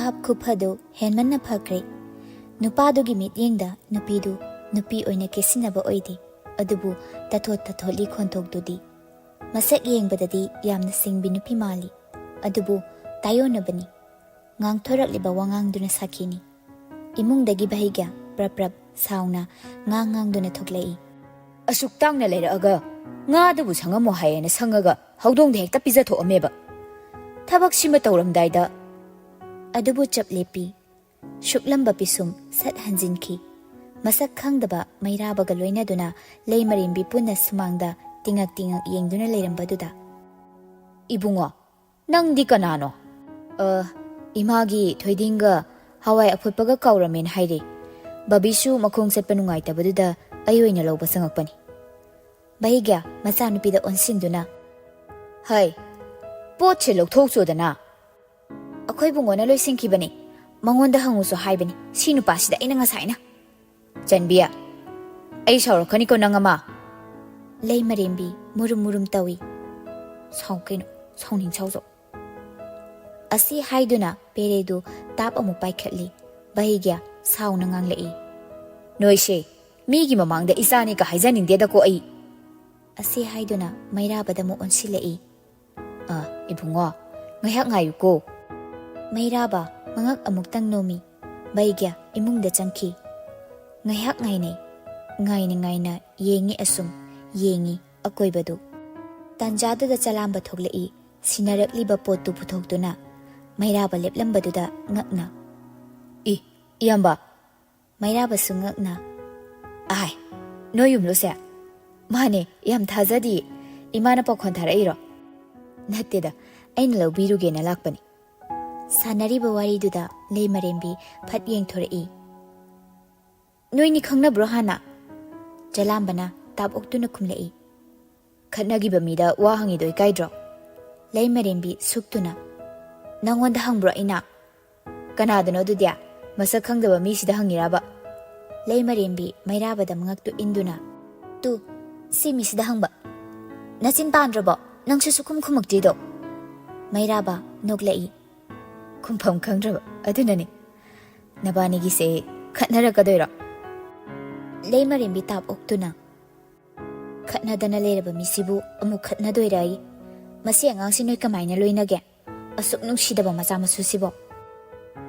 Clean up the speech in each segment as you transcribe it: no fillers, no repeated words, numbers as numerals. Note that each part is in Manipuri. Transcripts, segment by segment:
ꯚꯥꯞ ꯈꯨꯐꯗꯨ ꯍꯦꯟꯃꯟꯅ ꯐꯈ꯭ꯔꯦ꯫ ꯅꯨꯄꯥꯗꯨꯒꯤ ꯃꯤꯠꯌꯦꯡꯗ ꯅꯨꯄꯤꯗꯨ ꯅꯨꯄꯤ ꯑꯣꯏꯅ ꯀꯦꯁꯤꯟꯅꯕ ꯑꯣꯏꯗꯦ, ꯑꯗꯨꯕꯨ ꯇꯥꯊꯣꯠ ꯇꯥꯊꯣꯠꯂꯤ ꯈꯣꯟꯊꯣꯛꯇꯨꯗꯤ ꯃꯁꯛ ꯌꯦꯡꯕꯗꯗꯤ ꯌꯥꯝꯅ ꯁꯤꯡꯕꯤ ꯅꯨꯄꯤ ꯃꯥꯜꯂꯤ, ꯑꯗꯨꯕꯨ ꯇꯥꯌꯣꯟꯅꯕꯅꯤ꯫ ꯉꯥꯡꯊꯣꯔꯛꯂꯤꯕ ꯋꯥꯉꯥꯡꯗꯨꯅ ꯁꯥꯈꯤꯅꯤ꯫ ꯏꯃꯨꯡꯗꯒꯤ ꯚꯩꯒ꯭ꯌꯥ ꯄ꯭ꯔꯞ ꯄ꯭ꯔꯞ ꯁꯥꯎꯅ ꯉꯥꯡꯗꯨꯅ ꯊꯣꯛꯂꯛꯏ꯫ ꯑꯁꯨꯛ ꯇꯥꯡꯅ ꯂꯩꯔꯛꯑꯒ ꯉꯥꯗꯨꯕꯨ ꯁꯪꯉꯝꯃꯣ ꯍꯥꯏꯌꯦꯅ ꯁꯪꯉꯒ ꯍꯧꯗꯣꯡꯗ ꯍꯦꯛꯇ ꯄꯤꯖꯊꯣꯛꯑꯝꯃꯦꯕ꯫ ꯊꯕꯛꯁꯤꯃ ꯇꯧꯔꯝꯗꯥꯏꯗ ꯑꯗꯨꯕꯨ ꯆꯞ ꯂꯦꯞꯄꯤ꯫ ꯁꯨꯛꯂꯝꯕ ꯄꯤꯁꯨꯝ ꯁꯠ ꯍꯟꯖꯤꯟꯈꯤ꯫ ꯃꯁꯛ ꯈꯪꯗꯕ ꯃꯩꯔꯥꯕꯒ ꯂꯣꯏꯅꯗꯨꯅ ꯂꯩꯃꯔꯦꯝꯕꯤ ꯄꯨꯟꯅ ꯁꯨꯃꯥꯡꯗ ꯇꯤꯉꯛ ꯇꯤꯉꯛ ꯌꯦꯡꯗꯨꯅ ꯂꯩꯔꯝꯕꯗꯨꯗ, ꯏꯕꯨꯡꯉꯣ, ꯅꯪꯗꯤ ꯀꯅꯥꯅꯣ? ꯏꯃꯥꯒꯤ ꯊꯣꯏꯗꯤꯡꯒ ꯍꯋꯥꯏ ꯑꯐꯨꯠꯄꯒ ꯀꯥꯎꯔꯝꯃꯦꯅ ꯍꯥꯏꯔꯦ꯫ ꯕꯕꯤꯁꯨ ꯃꯈꯣꯡ ꯆꯠꯄ ꯅꯨꯡꯉꯥꯏꯇꯕꯗꯨꯗ ꯑꯩ ꯑꯣꯏꯅ ꯂꯧꯕ ꯆꯪꯉꯛꯄꯅꯤ꯫ ꯚꯩꯒ꯭ꯌꯥ ꯃꯆꯥꯅꯨꯄꯤꯗ ꯑꯣꯟꯁꯤꯟꯗꯨꯅ, ꯍꯩ, ꯄꯣꯠꯁꯦ ꯂꯧꯊꯣꯛꯆꯣꯗꯅ꯫ ꯑꯩꯈꯣꯏ ꯕꯨꯡꯉꯣꯅ ꯂꯣꯏꯁꯤꯟꯈꯤꯕꯅꯤ, ꯃꯉꯣꯟꯗ ꯍꯪꯉꯨꯁꯨ ꯍꯥꯏꯕꯅꯤ, ꯁꯤ ꯅꯨꯄꯥꯁꯤꯗ ꯑꯩꯅ ꯉꯁꯥꯏꯅ꯫ ꯆꯟꯕꯤ, ꯑꯩ ꯁꯥꯎꯔꯛꯀꯅꯤꯀꯣ ꯅꯪ ꯑꯃ꯫ ꯂꯩꯃꯔꯦꯝꯕꯤ ꯃꯨꯔꯨꯝ ꯃꯨꯔꯨꯝ ꯇꯧꯏ꯫ ꯁꯥꯎ ꯀꯩꯅꯣ, ꯁꯥꯎꯅꯤꯡ ꯁꯥꯎꯖꯧ꯫ ꯑꯁꯤ ꯍꯥꯏꯗꯨꯅ ꯄꯦꯔꯦꯗꯨ ꯇꯥꯞ ꯑꯃꯨꯛ ꯄꯥꯏꯈꯠꯂꯤ꯫ ꯚꯩꯒ꯭ꯌꯥ ꯁꯥꯎꯅ ꯉꯥꯡꯂꯛꯏ꯫ ꯅꯣꯏꯁꯦ ꯃꯤꯒꯤ ꯃꯃꯥꯡꯗ ꯏꯆꯥꯅꯤꯒ ꯍꯥꯏꯖꯅꯤꯡꯗꯦꯗꯀꯣ ꯑꯩ꯫ ꯑꯁꯤ ꯍꯥꯏꯗꯨꯅ ꯃꯩꯔꯥꯕꯗ ꯑꯃꯨꯛ ꯑꯣꯟꯁꯤꯜꯂꯛꯏ꯫ ꯏꯕꯨꯡꯉꯣ, ꯉꯥꯏꯍꯥꯛ ꯉꯥꯏꯌꯨꯀꯣ꯫ ꯃꯩꯔꯥꯕ ꯃꯉꯛ ꯑꯃꯨꯛꯇꯪ ꯅꯣꯝꯃꯤ꯫ ꯚꯩꯒ꯭ꯌꯥ ꯏꯃꯨꯡꯗ ꯆꯪꯈꯤ꯫ ꯉꯥꯏꯍꯥꯛ ꯉꯥꯏꯅꯩ꯫ ꯉꯥꯏꯅ ꯉꯥꯏꯅ ꯌꯦꯡꯉꯤ, ꯑꯁꯨꯝ ꯌꯦꯡꯉꯤ ꯑꯀꯣꯏꯕꯗꯨ꯫ ꯇꯥꯟꯖꯥꯗꯨꯗ ꯆꯂꯥꯝꯕ ꯊꯣꯛꯂꯛꯏ, ꯁꯤꯟꯅꯔꯛꯂꯤꯕ ꯄꯣꯠꯇꯨ ꯄꯨꯊꯣꯛꯇꯨꯅ꯫ ꯃꯩꯔꯥꯕ ꯂꯦꯞꯂꯝꯕꯗꯨꯗ ꯉꯛꯅ, ꯏꯌꯥꯝꯕ꯫ ꯃꯩꯔꯥꯕꯁꯨ ꯉꯛꯅ, ꯅꯣꯏ ꯌꯨꯝꯂꯣꯁꯦ? ꯃꯥꯅꯦ, ꯌꯥꯝ ꯊꯥꯖꯗꯤꯌꯦ꯫ ꯏꯃꯥꯅ ꯄꯥꯎꯈꯣꯟ ꯊꯥꯔꯛꯏꯔꯣ? ꯅꯠꯇꯦꯗ, ꯑꯩꯅ ꯂꯧꯕꯤꯔꯨꯒꯦꯅ ꯂꯥꯛꯄꯅꯤ꯫ ꯁꯥꯟꯅꯔꯤꯕ ꯋꯥꯔꯤꯗꯨꯗ ꯂꯩꯃꯔꯦꯝꯕꯤ ꯐꯠ ꯌꯦꯡꯊꯣꯔꯛꯏ꯫ ꯅꯣꯏꯅꯤ ꯈꯪꯅꯕ꯭ꯔꯣ ꯍꯥꯟꯅ? ꯆꯂꯥꯝꯕꯅ ꯇꯥꯞ ꯑꯣꯛꯇꯨꯅ ꯈꯨꯝꯂꯛꯏ꯫ ꯈꯠꯅꯈꯤꯕ ꯃꯤꯗ ꯋꯥ ꯍꯪꯉꯤꯗꯣ ꯏꯀꯥꯏꯗ꯭ꯔꯣ? ꯂꯩꯃꯔꯦꯝꯕꯤ ꯁꯨꯛꯇꯨꯅ, ꯅꯪꯉꯣꯟꯗ ꯍꯪꯕ꯭ꯔꯣ ꯑꯩꯅ? ꯀꯅꯥꯗꯅꯣ ꯑꯗꯨꯗꯤ? ꯃꯁꯛ ꯈꯪꯗꯕ ꯃꯤꯁꯤꯗ ꯍꯪꯉꯤꯔꯕ? ꯂꯩꯃꯔꯦꯝꯕꯤ ꯃꯩꯔꯥꯕꯗ ꯃꯉꯛꯇꯨ ꯏꯟꯗꯨꯅ, ꯁꯤ ꯃꯤꯁꯤꯗ ꯍꯪꯕ꯫ ꯅꯆꯤꯟ ꯄꯥꯟꯗ꯭ꯔꯕꯣ? ꯅꯪꯁꯨ ꯁꯨꯈꯨꯝ ꯈꯨꯝꯃꯛꯇ꯭ꯔꯤꯗꯣ꯫ ꯃꯩꯔꯥꯕ ꯅꯣꯛꯂꯛꯏ꯫ ꯈꯨꯝꯐꯝ ꯈꯪꯗ꯭ꯔꯕ ꯑꯗꯨꯅꯅꯤ꯫ ꯅꯕꯥꯅꯤꯒꯤꯁꯦ ꯈꯠꯅꯔꯛꯀꯗꯣꯏꯔꯣ? ꯂꯩꯃꯔꯦꯝꯕꯤ ꯇꯥꯞ ꯑꯣꯛꯇꯨꯅ, ꯈꯠꯅꯗꯅ ꯂꯩꯔꯕ ꯃꯤꯁꯤꯕꯨ ꯑꯃꯨꯛ ꯈꯠꯅꯗꯣꯏꯔꯥꯌꯦ? ꯃꯁꯤ ꯑꯉꯥꯡꯁꯤ ꯅꯣꯏ ꯀꯃꯥꯏꯅ ꯂꯣꯏꯅꯒꯦ? ꯑꯁꯨꯛ ꯅꯨꯡꯁꯤꯗꯕ ꯃꯆꯥ ꯃꯁꯨꯁꯤꯕꯣ?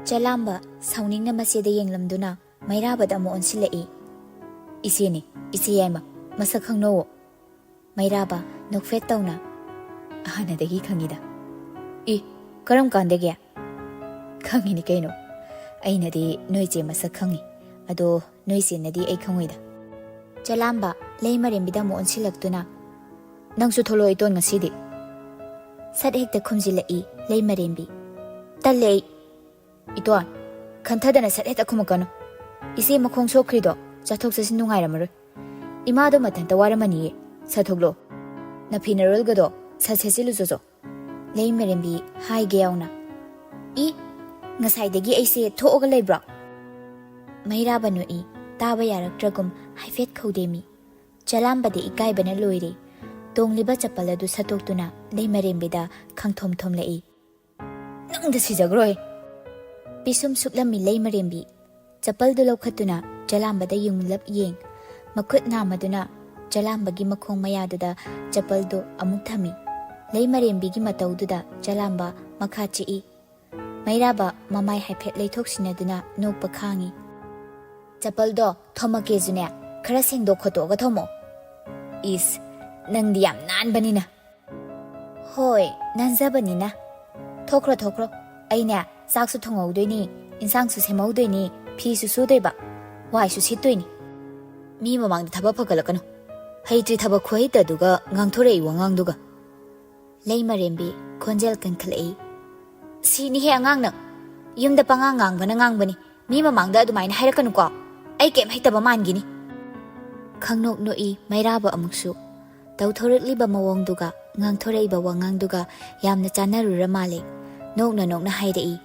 ꯆꯂꯥꯝꯕ ꯁꯥꯎꯅꯤꯡꯅ ꯃꯆꯦꯗ ꯌꯦꯡꯂꯝꯗꯨꯅ ꯃꯩꯔꯥꯕꯗ ꯑꯃꯨꯛ ꯑꯣꯟꯁꯤꯜꯂꯛꯏ꯫ ꯏꯆꯦꯅꯤ, ꯏꯆꯦ ꯌꯥꯏꯃ, ꯃꯁꯛ ꯈꯪꯅꯧꯋꯣ꯫ ꯃꯩꯔꯥꯕ ꯅꯣꯛꯐꯦꯠ ꯇꯧꯅ, ꯍꯥꯟꯅꯗꯒꯤ ꯈꯪꯉꯤꯗ꯫ ꯀꯔꯝ ꯀꯥꯟꯗꯒꯤ? ꯈꯪꯉꯤꯅꯤ ꯀꯩꯅꯣ, ꯑꯩꯅꯗꯤ ꯅꯣꯏ ꯆꯦ ꯃꯁꯛ ꯈꯪꯉꯤ, ꯑꯗꯣ ꯅꯣꯏ ꯆꯦꯅꯗꯤ ꯑꯩ ꯈꯪꯉꯣꯏꯗ꯫ ꯆꯂꯥꯝꯕ ꯂꯩꯃꯔꯦꯝꯕꯤꯗ ꯑꯃꯨꯛ ꯑꯣꯟꯁꯤꯜꯂꯛꯇꯨꯅ, ꯅꯪꯁꯨ ꯊꯣꯛꯂꯛꯑꯣ ꯏꯇꯣꯟ ꯉꯁꯤꯗꯤ꯫ ꯁꯠ ꯍꯦꯛꯇ ꯈꯨꯝꯖꯤꯜꯂꯛꯏ ꯂꯩꯃꯔꯦꯝꯕꯤ꯫ ꯇꯜꯂꯦ ꯑꯩ꯫ ꯏꯇꯣꯟ, ꯈꯟꯊꯗꯅ ꯁꯠ ꯍꯦꯛꯇ ꯈꯨꯝꯃꯛꯀꯅꯨ꯫ ꯏꯆꯦ ꯃꯈꯣꯡ ꯁꯣꯛꯈ꯭ꯔꯤꯗꯣ ꯆꯠꯊꯣꯛ ꯆꯠꯁꯤꯟ ꯅꯨꯡꯉꯥꯏꯔꯝꯃꯔꯣꯏ꯫ ꯏꯃꯥꯗꯣ ꯃꯊꯟꯇ ꯋꯥꯔꯝꯃꯅꯤꯌꯦ, ꯁꯠ ꯊꯣꯛꯂꯛꯑꯣ꯫ ꯅꯐꯤ-ꯅꯔꯣꯜꯒꯗꯣ ꯁꯠ ꯁꯦꯠꯆꯤꯜꯂꯨꯆꯣꯆꯣ꯫ ꯂꯩꯃꯔꯦꯝꯕꯤ ꯍꯥꯏꯒꯦ ꯌꯥꯎꯅ, ꯉꯁꯥꯏꯗꯒꯤ ꯑꯩꯁꯦ ꯊꯣꯛꯑꯒ ꯂꯩꯕ꯭ꯔꯣ? ꯃꯩꯔꯥꯕ ꯅꯣꯛꯏ, ꯇꯥꯕ ꯌꯥꯔꯛꯇ꯭ꯔꯒꯨꯝ ꯍꯥꯏꯐꯦꯠ ꯈꯧꯗꯦꯝꯃꯤ꯫ ꯆꯂꯥꯝꯕꯗꯤ ꯏꯀꯥꯏꯕꯅ ꯂꯣꯏꯔꯦ꯫ ꯇꯣꯡꯂꯤꯕ ꯆꯄꯜ ꯑꯗꯨ ꯁꯠꯇꯣꯛꯇꯨꯅ ꯂꯩꯃꯔꯦꯝꯕꯤꯗ ꯈꯪꯊꯣꯝ ꯊꯣꯝꯂꯛꯏ꯫ ꯅꯪꯗ ꯁꯤꯖꯈ꯭ꯔꯣꯏ꯫ ꯄꯤꯁꯨꯝ ꯁꯨꯛꯂꯝꯃꯤ ꯂꯩꯃꯔꯦꯝꯕꯤ꯫ ꯆꯄꯜꯗꯨ ꯂꯧꯈꯠꯇꯨꯅ ꯆꯂꯥꯝꯕꯗ ꯌꯨꯡꯂꯞ ꯌꯦꯡ, ꯃꯈꯨꯠ ꯅꯥꯝꯃꯗꯨꯅ ꯆꯂꯥꯝꯕꯒꯤ ꯃꯈꯣꯡ ꯃꯌꯥꯗꯨꯗ ꯆꯄꯜꯗꯨ ꯑꯃꯨꯛ ꯊꯝꯃꯤ꯫ ꯂꯩꯃꯔꯦꯝꯕꯤꯒꯤ ꯃꯇꯧꯗꯨꯗ ꯆꯂꯥꯝꯕ ꯃꯈꯥ ꯆꯤꯛꯏ꯫ ꯃꯩꯔꯥꯕ ꯃꯃꯥꯏ ꯍꯥꯏꯐꯦꯠ ꯂꯩꯊꯣꯛꯁꯤꯟꯅꯗꯨꯅ ꯅꯣꯛꯄ ꯈꯥꯡꯉꯤ꯫ ꯆꯄꯜꯗꯣ ꯊꯣꯝꯃꯛꯀꯦꯁꯨꯅꯦ, ꯈꯔ ꯁꯦꯡꯗꯣꯛ ꯈꯣꯠꯇꯣꯛꯑꯒ ꯊꯣꯝꯃꯣ꯫ ꯅꯪꯗꯤ ꯌꯥꯝ ꯅꯥꯟꯕꯅꯤꯅ꯫ ꯍꯣꯏ, ꯅꯥꯟꯖꯕꯅꯤꯅ꯫ ꯊꯣꯛꯈ꯭ꯔꯣ ꯊꯣꯛꯈ꯭ꯔꯣ, ꯑꯩꯅꯦ ꯆꯥꯛꯁꯨ ꯊꯣꯡꯍꯧꯗꯣꯏꯅꯤ, ꯏꯟꯁꯥꯡꯁꯨ ꯁꯦꯝꯍꯧꯗꯣꯏꯅꯤ, ꯐꯤꯁꯨ ꯁꯨꯗꯣꯏꯕ, ꯋꯥꯏꯁꯨ ꯁꯤꯠꯇꯣꯏꯅꯤ꯫ ꯃꯤ ꯃꯃꯥꯡꯗ ꯊꯕꯛ ꯐꯒꯠꯂꯛꯀꯅꯨ꯫ ꯍꯩꯇ꯭ꯔꯤ ꯊꯕꯛ ꯈꯨꯍꯩꯇꯗꯨꯒ ꯉꯥꯡꯊꯣꯔꯛꯏ ꯋꯥꯉꯥꯡꯗꯨꯒ꯫ ꯂꯩꯃꯔꯦꯝꯕꯤ ꯈꯣꯟꯖꯦꯜ ꯀꯟꯈꯠꯂꯛꯏ꯫ ꯁꯤꯅꯤꯍꯦ ꯑꯉꯥꯡ ꯅꯪ, ꯌꯨꯝꯗ ꯄꯉꯥꯡ ꯉꯥꯡꯕꯅ ꯉꯥꯡꯕꯅꯤ, ꯃꯤ ꯃꯃꯥꯡꯗ ꯑꯗꯨꯃꯥꯏꯅ ꯍꯥꯏꯔꯛꯀꯅꯨꯀꯣ, ꯑꯩ ꯀꯩꯝ ꯍꯩꯇꯕ ꯃꯥꯟꯈꯤꯅꯤ꯫ ꯈꯪꯅꯣꯛ ꯅꯣꯛꯏ ꯃꯩꯔꯥꯕ ꯑꯃꯨꯛꯁꯨ꯫ ꯇꯧꯊꯣꯔꯛꯂꯤꯕ ꯃꯑꯣꯡꯗꯨꯒ ꯉꯥꯡꯊꯣꯔꯛꯏꯕ ꯋꯥꯉꯥꯡꯗꯨꯒ ꯌꯥꯝꯅ ꯆꯥꯟꯅꯔꯨꯔ ꯃꯥꯜꯂꯦ꯫ ꯅꯣꯛꯅ ꯅꯣꯛꯅ ꯍꯥꯏꯔꯛꯏ꯫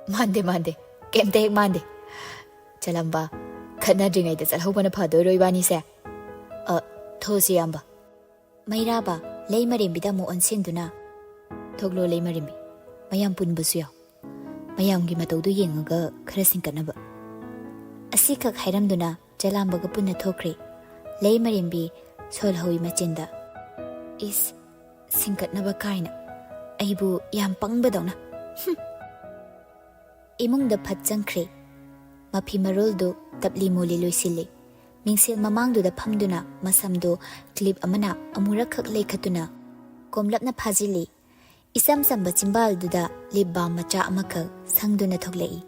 ꯃꯥꯟꯗꯦ, ꯀꯩꯝꯇ ꯍꯦꯛ ꯃꯥꯟꯗꯦ꯫ ꯆꯂꯝꯕ, ꯈꯠꯅꯗ꯭ꯔꯤꯉꯩꯗ ꯆꯠꯍꯧꯕꯅ ꯐꯗꯣꯏꯔꯣ ꯏꯕꯥꯅꯤꯁꯦ? ꯊꯣꯛꯑꯁꯤ ꯏꯌꯥꯝꯕ꯫ ꯃꯩꯔꯥꯕ ꯂꯩꯃꯔꯦꯝꯕꯤꯗ ꯑꯃꯨꯛ ꯑꯣꯟꯁꯤꯟꯗꯨꯅ, ꯊꯣꯛꯂꯣ ꯂꯩꯃꯔꯦꯝꯕꯤ, ꯃꯌꯥꯝ ꯄꯨꯟꯕꯁꯨ ꯌꯥꯎ꯫ ꯃꯌꯥꯝꯒꯤ ꯃꯇꯧꯗꯨ ꯌꯦꯡꯉꯒ ꯈꯔ ꯁꯤꯡꯀꯠꯅꯕ. ꯑꯁꯤꯈꯛ ꯍꯥꯏꯔꯝꯗꯨꯅ ꯆꯂꯥꯝꯕꯒ ꯄꯨꯟꯅ ꯊꯣꯛꯈ꯭ꯔꯦ. ꯂꯩ ꯃꯔꯦꯝꯕꯤ ꯁꯣꯜꯍꯧꯏ ꯃꯆꯤꯟꯗ. ꯏꯁ, ꯁꯤꯡꯀꯠꯅꯕ ꯀꯥꯏꯅ ꯑꯩꯕꯨ ꯌꯥꯝ ꯄꯪꯕꯗꯧꯅ. ꯏꯃꯨꯡꯗ ꯐꯠ ꯆꯪꯈ꯭ꯔꯦ. ꯃꯐꯤ ꯃꯔꯣꯜꯗꯨ ꯇꯞꯂꯤ ꯃꯣꯂꯤ ꯂꯣꯏꯁꯤꯜꯂꯤ. ꯃꯤꯡꯁꯦꯜ ꯃꯃꯥꯡꯗꯨꯗ ꯐꯝꯗꯨꯅ ꯃꯁꯝꯗꯨ ꯀ꯭ꯂꯤꯞ ꯑꯃꯅ ꯑꯃꯨꯔꯛꯈꯛ ꯂꯩꯈꯠꯇꯨꯅ ꯀꯣꯝꯂꯞꯅ ꯐꯥꯖꯤꯜꯂꯤ. ꯏꯆꯝ ꯆꯝꯕ ꯆꯤꯝꯕꯥꯜꯗꯨꯗ ꯂꯤꯞ ꯕꯥꯝ ꯃꯆꯥ ꯑꯃꯈꯛ ꯁꯪꯗꯨꯅ ꯊꯣꯛꯂꯛꯏ.